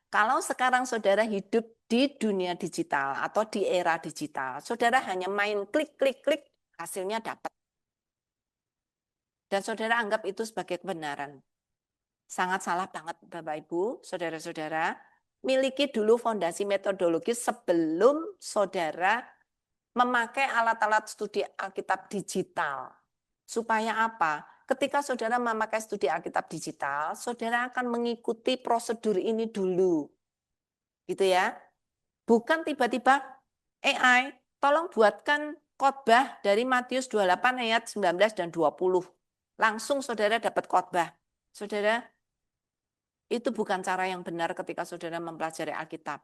Kalau sekarang saudara hidup di dunia digital atau di era digital, saudara hanya main klik, hasilnya dapat. Dan saudara anggap itu sebagai kebenaran. Sangat salah banget Bapak Ibu, saudara-saudara. Miliki dulu fondasi metodologis sebelum saudara memakai alat-alat studi Alkitab digital. Supaya apa? Ketika saudara memakai studi Alkitab digital, saudara akan mengikuti prosedur ini dulu. Gitu ya. Bukan tiba-tiba AI, tolong buatkan khotbah dari Matius 28 ayat 19 dan 20. Langsung saudara dapat khotbah. Saudara, itu bukan cara yang benar ketika saudara mempelajari Alkitab.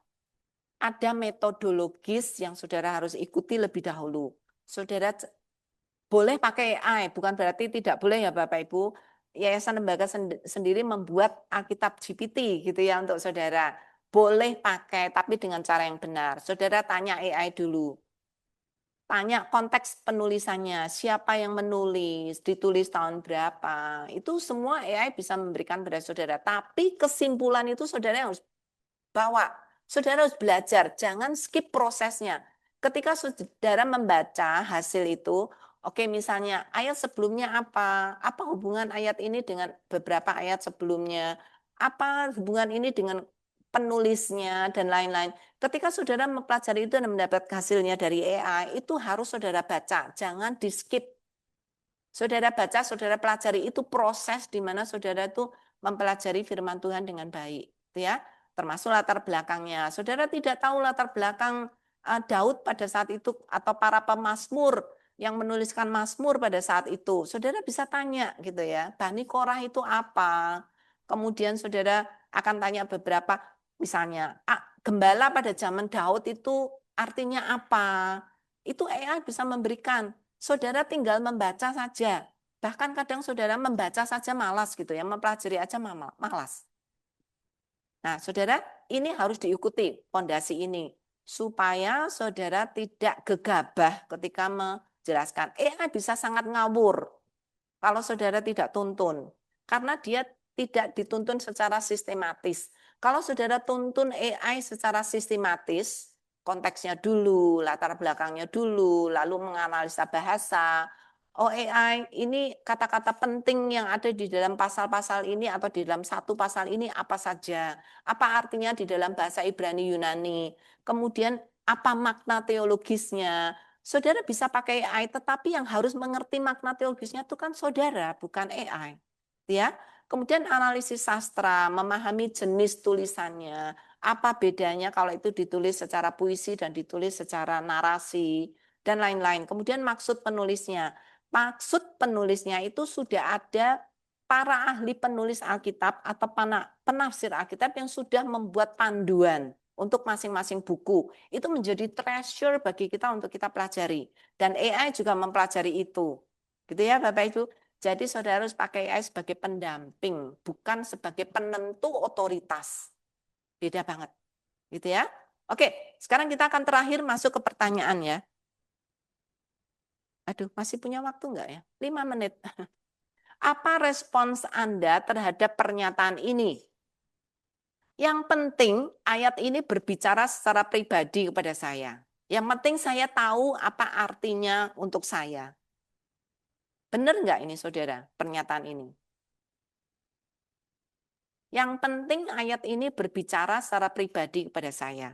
Ada metodologis yang saudara harus ikuti lebih dahulu. Saudara boleh pakai AI, bukan berarti tidak boleh ya Bapak Ibu. Yayasan Lembaga sendiri membuat Alkitab GPT gitu ya untuk saudara. Boleh pakai, tapi dengan cara yang benar. Saudara tanya AI dulu. Tanya konteks penulisannya, siapa yang menulis, ditulis tahun berapa. Itu semua AI bisa memberikan pada saudara. Tapi kesimpulan itu saudara harus bawa. Saudara harus belajar, jangan skip prosesnya. Ketika saudara membaca hasil itu, oke misalnya ayat sebelumnya apa hubungan ayat ini dengan beberapa ayat sebelumnya, apa hubungan ini dengan penulisnya, dan lain-lain. Ketika saudara mempelajari itu dan mendapat hasilnya dari AI, itu harus saudara baca, jangan di skip. Saudara baca, saudara pelajari, itu proses di mana saudara itu mempelajari firman Tuhan dengan baik. Ya, termasuk latar belakangnya. Saudara tidak tahu latar belakang Daud pada saat itu atau para pemazmur yang menuliskan mazmur pada saat itu. Saudara bisa tanya gitu ya, Bani Korah itu apa? Kemudian saudara akan tanya beberapa, misalnya, gembala pada zaman Daud itu artinya apa? Itu AI bisa memberikan. Saudara tinggal membaca saja. Bahkan kadang saudara membaca saja malas gitu ya, mempelajari aja malas. Nah, saudara, ini harus diikuti pondasi ini supaya saudara tidak gegabah ketika menjelaskan. AI bisa sangat ngawur kalau saudara tidak tuntun, karena dia tidak dituntun secara sistematis. Kalau saudara tuntun AI secara sistematis, konteksnya dulu, latar belakangnya dulu, lalu menganalisa bahasa. Oh, AI, ini kata-kata penting yang ada di dalam pasal-pasal ini atau di dalam satu pasal ini apa saja? Apa artinya di dalam bahasa Ibrani Yunani? Kemudian apa makna teologisnya? Saudara bisa pakai AI, tetapi yang harus mengerti makna teologisnya itu kan saudara, bukan AI. Ya. Kemudian analisis sastra, memahami jenis tulisannya, apa bedanya kalau itu ditulis secara puisi dan ditulis secara narasi, dan lain-lain. Kemudian maksud penulisnya. Maksud penulisnya itu sudah ada para ahli penulis Alkitab atau penafsir Alkitab yang sudah membuat panduan untuk masing-masing buku. Itu menjadi treasure bagi kita untuk kita pelajari. Dan AI juga mempelajari itu. Gitu ya Bapak Ibu. Jadi saudara harus pakai AI sebagai pendamping, bukan sebagai penentu otoritas. Beda banget. Gitu ya. Oke, sekarang kita akan terakhir masuk ke pertanyaan ya. Aduh, masih punya waktu enggak ya? 5 menit. Apa respons Anda terhadap pernyataan ini? Yang penting ayat ini berbicara secara pribadi kepada saya. Yang penting saya tahu apa artinya untuk saya. Benar enggak ini saudara, pernyataan ini? Yang penting ayat ini berbicara secara pribadi kepada saya.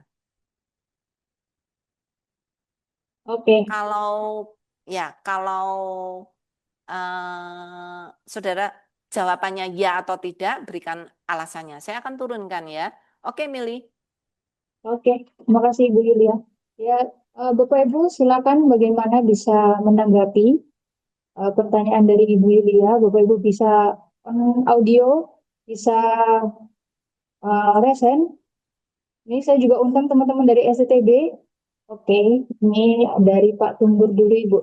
Oke. Kalau saudara jawabannya ya atau tidak, berikan alasannya. Saya akan turunkan ya. Oke, Mili. Oke, terima kasih Ibu Yulia. Ya, Bapak Ibu silakan bagaimana bisa menanggapi pertanyaan dari Ibu Yulia. Bapak Ibu bisa audio, bisa resen. Ini saya juga undang teman-teman dari SCTB. Oke, ini dari Pak Tumbur dulu Ibu.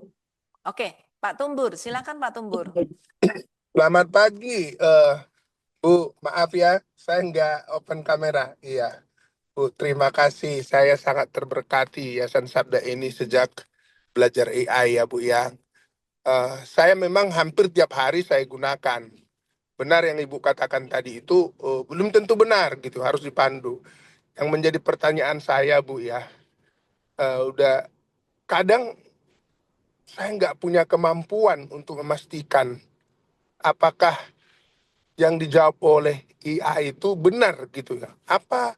Oke, Pak Tumbur, silakan Pak Tumbur. Selamat pagi, Bu. Maaf ya, saya nggak open kamera. Iya, Bu. Terima kasih. Saya sangat terberkati Yayasan Sabda ini sejak belajar AI ya, Bu ya. Saya memang hampir tiap hari saya gunakan. Benar yang Ibu katakan tadi itu belum tentu benar gitu, harus dipandu. Yang menjadi pertanyaan saya, Bu ya, udah kadang saya nggak punya kemampuan untuk memastikan apakah yang dijawab oleh IA itu benar gitu ya. Apa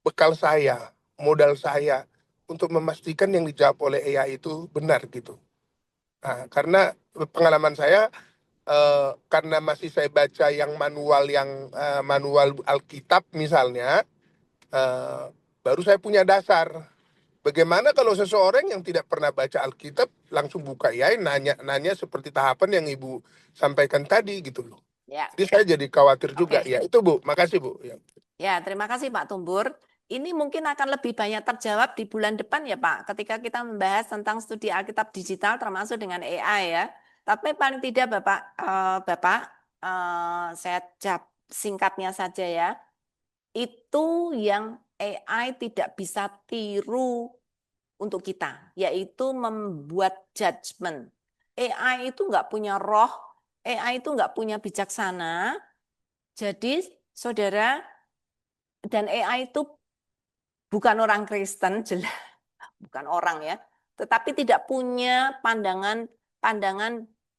bekal saya, modal saya untuk memastikan yang dijawab oleh AI itu benar gitu. Nah, karena pengalaman saya karena masih saya baca yang manual Alkitab misalnya, baru saya punya dasar. Bagaimana kalau seseorang yang tidak pernah baca Alkitab langsung buka AI nanya seperti tahapan yang Ibu sampaikan tadi gitu loh. Ya. Jadi saya jadi khawatir juga. Oke. Ya itu Bu, makasih Bu. Ya, terima kasih Pak Tumbur. Ini mungkin akan lebih banyak terjawab di bulan depan ya Pak, ketika kita membahas tentang studi Alkitab digital termasuk dengan AI ya. Tapi paling tidak Bapak, saya jawab singkatnya saja ya. Itu yang AI tidak bisa tiru untuk kita, yaitu membuat judgement. AI itu nggak punya roh, AI itu nggak punya bijaksana. Jadi saudara, dan AI itu bukan orang Kristen, jelas bukan orang ya, tetapi tidak punya pandangan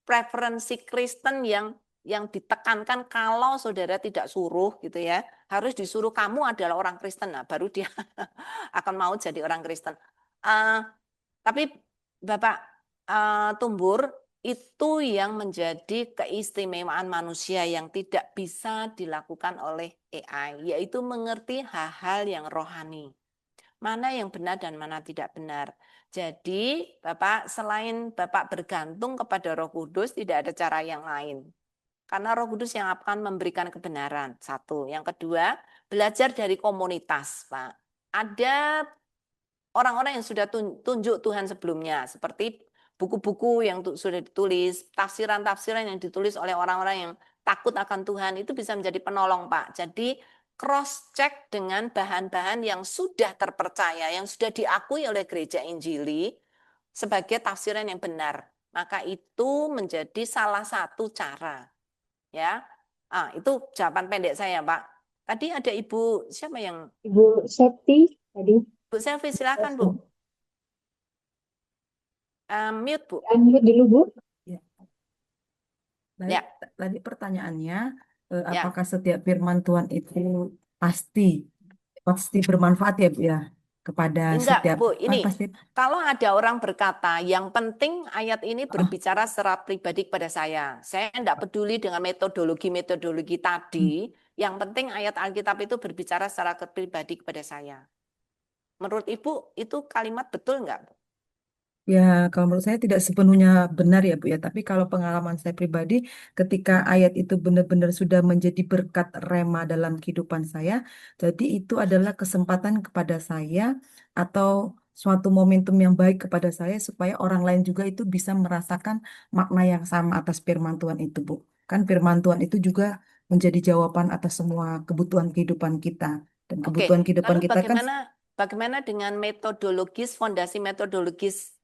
preferensi Kristen yang ditekankan kalau saudara tidak suruh gitu ya, harus disuruh kamu adalah orang Kristen, nah baru dia akan mau jadi orang Kristen. Tapi Bapak Tumbur, itu yang menjadi keistimewaan manusia yang tidak bisa dilakukan oleh AI, yaitu mengerti hal-hal yang rohani. Mana yang benar dan mana tidak benar. Jadi, Bapak, selain Bapak bergantung kepada Roh Kudus, tidak ada cara yang lain. karena Roh Kudus yang akan memberikan kebenaran. Satu. Yang kedua, belajar dari komunitas, Pak. Ada orang-orang yang sudah tunjuk Tuhan sebelumnya, seperti buku-buku yang sudah ditulis, tafsiran-tafsiran yang ditulis oleh orang-orang yang takut akan Tuhan, itu bisa menjadi penolong, Pak. Jadi cross check dengan bahan-bahan yang sudah terpercaya, yang sudah diakui oleh gereja Injili sebagai tafsiran yang benar. Maka itu menjadi salah satu cara. Ya, itu jawaban pendek saya, Pak. Tadi ada Ibu siapa yang Ibu Septi tadi. Bu Selvi, silakan Bu. Mute Bu. Unmute dulu, Bu. Ya. Ya. Baik, tadi pertanyaannya, Ya. apakah setiap firman Tuhan itu pasti bermanfaat ya, Bu ya, kepada Enggak, setiap Bu. Ini pasti. kalau ada orang berkata, yang penting ayat ini berbicara secara pribadi kepada saya. Saya enggak peduli dengan metodologi tadi. Yang penting ayat Alkitab itu berbicara secara pribadi kepada saya. Menurut Ibu, itu kalimat betul enggak, Bu? Ya, kalau menurut saya tidak sepenuhnya benar ya, Bu ya. Tapi kalau pengalaman saya pribadi, ketika ayat itu benar-benar sudah menjadi berkat rema dalam kehidupan saya, jadi itu adalah kesempatan kepada saya atau suatu momentum yang baik kepada saya supaya orang lain juga itu bisa merasakan makna yang sama atas firman Tuhan itu, Bu. Kan firman Tuhan itu juga menjadi jawaban atas semua kebutuhan kehidupan kita. Dan Oke, kebutuhan kehidupan lalu kita kan bagaimana dengan metodologis, fondasi metodologis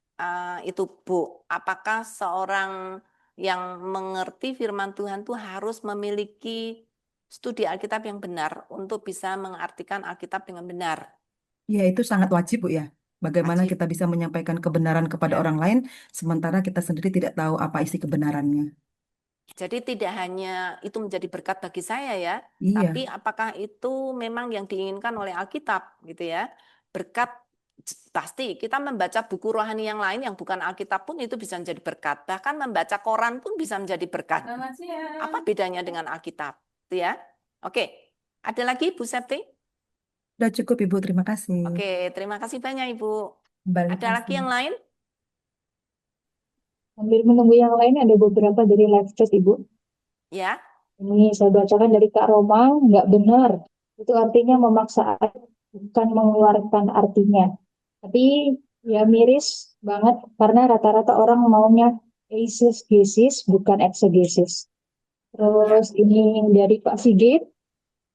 itu, Bu? Apakah seorang yang mengerti firman Tuhan itu harus memiliki studi Alkitab yang benar untuk bisa mengartikan Alkitab dengan benar? ya itu sangat wajib, Bu ya. Bagaimana Wajib. kita bisa menyampaikan kebenaran kepada Ya. orang lain, sementara kita sendiri tidak tahu apa isi kebenarannya. Jadi tidak hanya itu menjadi berkat bagi saya ya, Iya, tapi apakah itu memang yang diinginkan oleh Alkitab gitu ya? Berkat pasti kita membaca buku rohani yang lain yang bukan Alkitab pun itu bisa menjadi berkat. Bahkan membaca koran pun bisa menjadi berkat. Apa bedanya dengan Alkitab? Itu ya. Oke. Ada lagi Bu Septi? udah cukup Ibu, terima kasih. Oke, terima kasih banyak Ibu. Balik Ada lagi yang lain? Sambil menunggu yang lain, ada beberapa dari live chat, Ibu. Ya. Ini saya bacakan dari Kak Roma, nggak benar. Itu artinya memaksa ayat, bukan mengeluarkan artinya. Tapi ya miris banget, karena rata-rata orang maunya eisegesis, bukan exegesis. Terus ini dari Pak Sigit,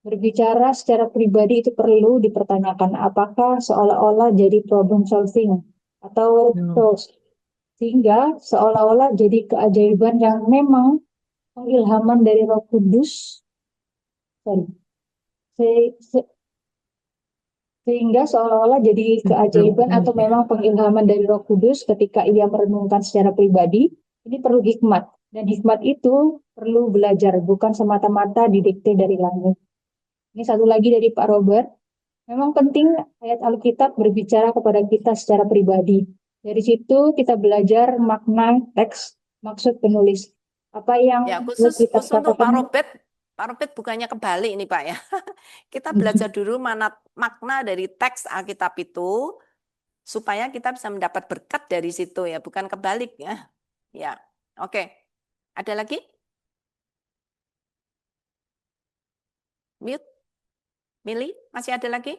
berbicara secara pribadi itu perlu dipertanyakan apakah seolah-olah jadi problem solving atau tools, sehingga seolah-olah jadi keajaiban yang memang pengilhaman dari Roh Kudus, sorry, sehingga seolah-olah jadi keajaiban atau memang pengilhaman dari Roh Kudus ketika ia merenungkan secara pribadi. Ini perlu hikmat, dan hikmat itu perlu belajar, bukan semata-mata didikte dari langit. Ini satu lagi dari Pak Robert. Memang penting ayat Alkitab berbicara kepada kita secara pribadi. Dari situ kita belajar makna teks, maksud penulis. Apa yang Ya, khusus kita untuk Pak katakan. Robert bukannya kebalik ini Pak ya. Kita belajar dulu makna dari teks Alkitab itu supaya kita bisa mendapat berkat dari situ ya, bukan kebalik ya. Ya, oke. Ada lagi? Mute? Mili, masih ada lagi?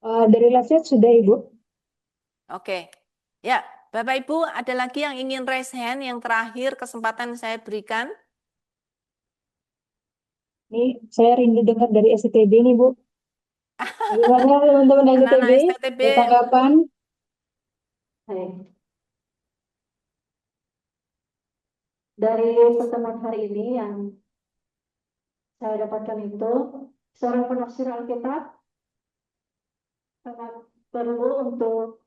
Dari live chat sudah, Ibu. Oke. Ya, Bapak Ibu, ada lagi yang ingin raise hand yang terakhir kesempatan saya berikan? Ini saya rindu dengar dari STB nih, Bu. Bagaimana teman-teman Anak-anak STB? STTB. Ada tanggapan? Dari pertemuan hari ini yang saya dapatkan itu, seorang penafsir Alkitab sangat perlu untuk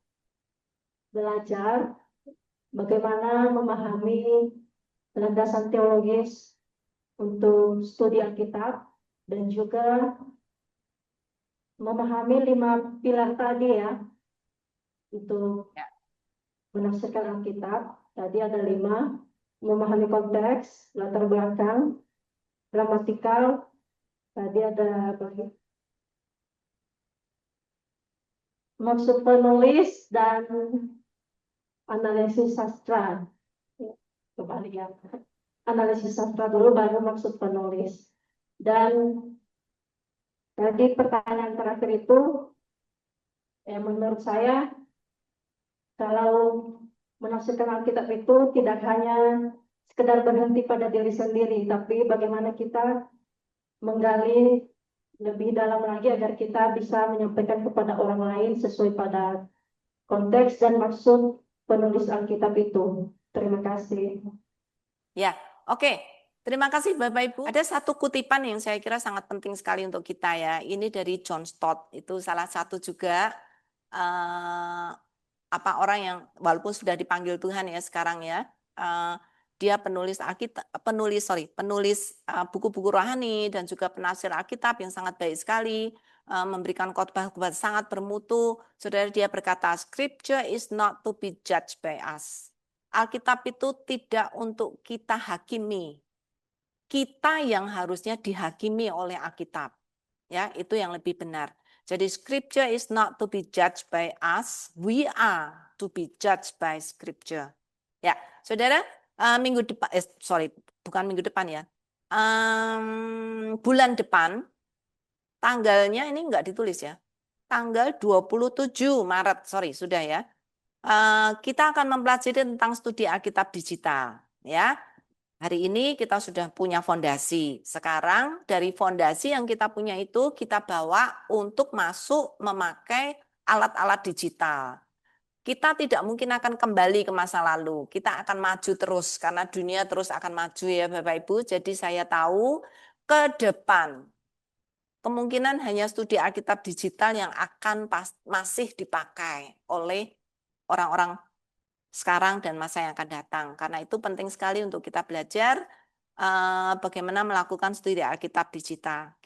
belajar bagaimana memahami landasan teologis untuk studi Alkitab dan juga memahami 5 pilar tadi ya, untuk menafsirkan Alkitab. Tadi ada 5, memahami konteks, latar belakang, gramatikal, tadi ada maksud penulis dan analisis sastra. Kembali ya. analisis sastra dulu, baru maksud penulis. Dan tadi pertanyaan terakhir itu, menurut saya, kalau menafsirkan Alkitab itu tidak hanya sekedar berhenti pada diri sendiri, tapi bagaimana kita menggali lebih dalam lagi agar kita bisa menyampaikan kepada orang lain sesuai pada konteks dan maksud penulis Alkitab itu. Terima kasih. Ya, oke. Terima kasih Bapak Ibu. Ada satu kutipan yang saya kira sangat penting sekali untuk kita ya. Ini dari John Stott. Itu salah satu juga orang yang walaupun sudah dipanggil Tuhan ya sekarang ya. Dia penulis buku-buku rohani dan juga penafsir Alkitab yang sangat baik sekali, memberikan khotbah-khotbah sangat bermutu. Saudara, dia berkata, Scripture is not to be judged by us. Alkitab itu tidak untuk kita hakimi. Kita yang harusnya dihakimi oleh Alkitab. Ya, itu yang lebih benar. Jadi Scripture is not to be judged by us, we are to be judged by Scripture. Ya, Saudara, minggu depan bukan minggu depan ya. Bulan depan tanggalnya ini enggak ditulis ya. Tanggal 27 Maret, sudah ya. Kita akan mempelajari tentang studi Alkitab digital, ya. Hari ini kita sudah punya fondasi. Sekarang dari fondasi yang kita punya itu kita bawa untuk masuk memakai alat-alat digital. Kita tidak mungkin akan kembali ke masa lalu. Kita akan maju terus karena dunia terus akan maju ya Bapak Ibu. Jadi saya tahu ke depan kemungkinan hanya studi Alkitab digital yang akan masih dipakai oleh orang-orang sekarang dan masa yang akan datang. Karena itu penting sekali untuk kita belajar bagaimana melakukan studi Alkitab digital.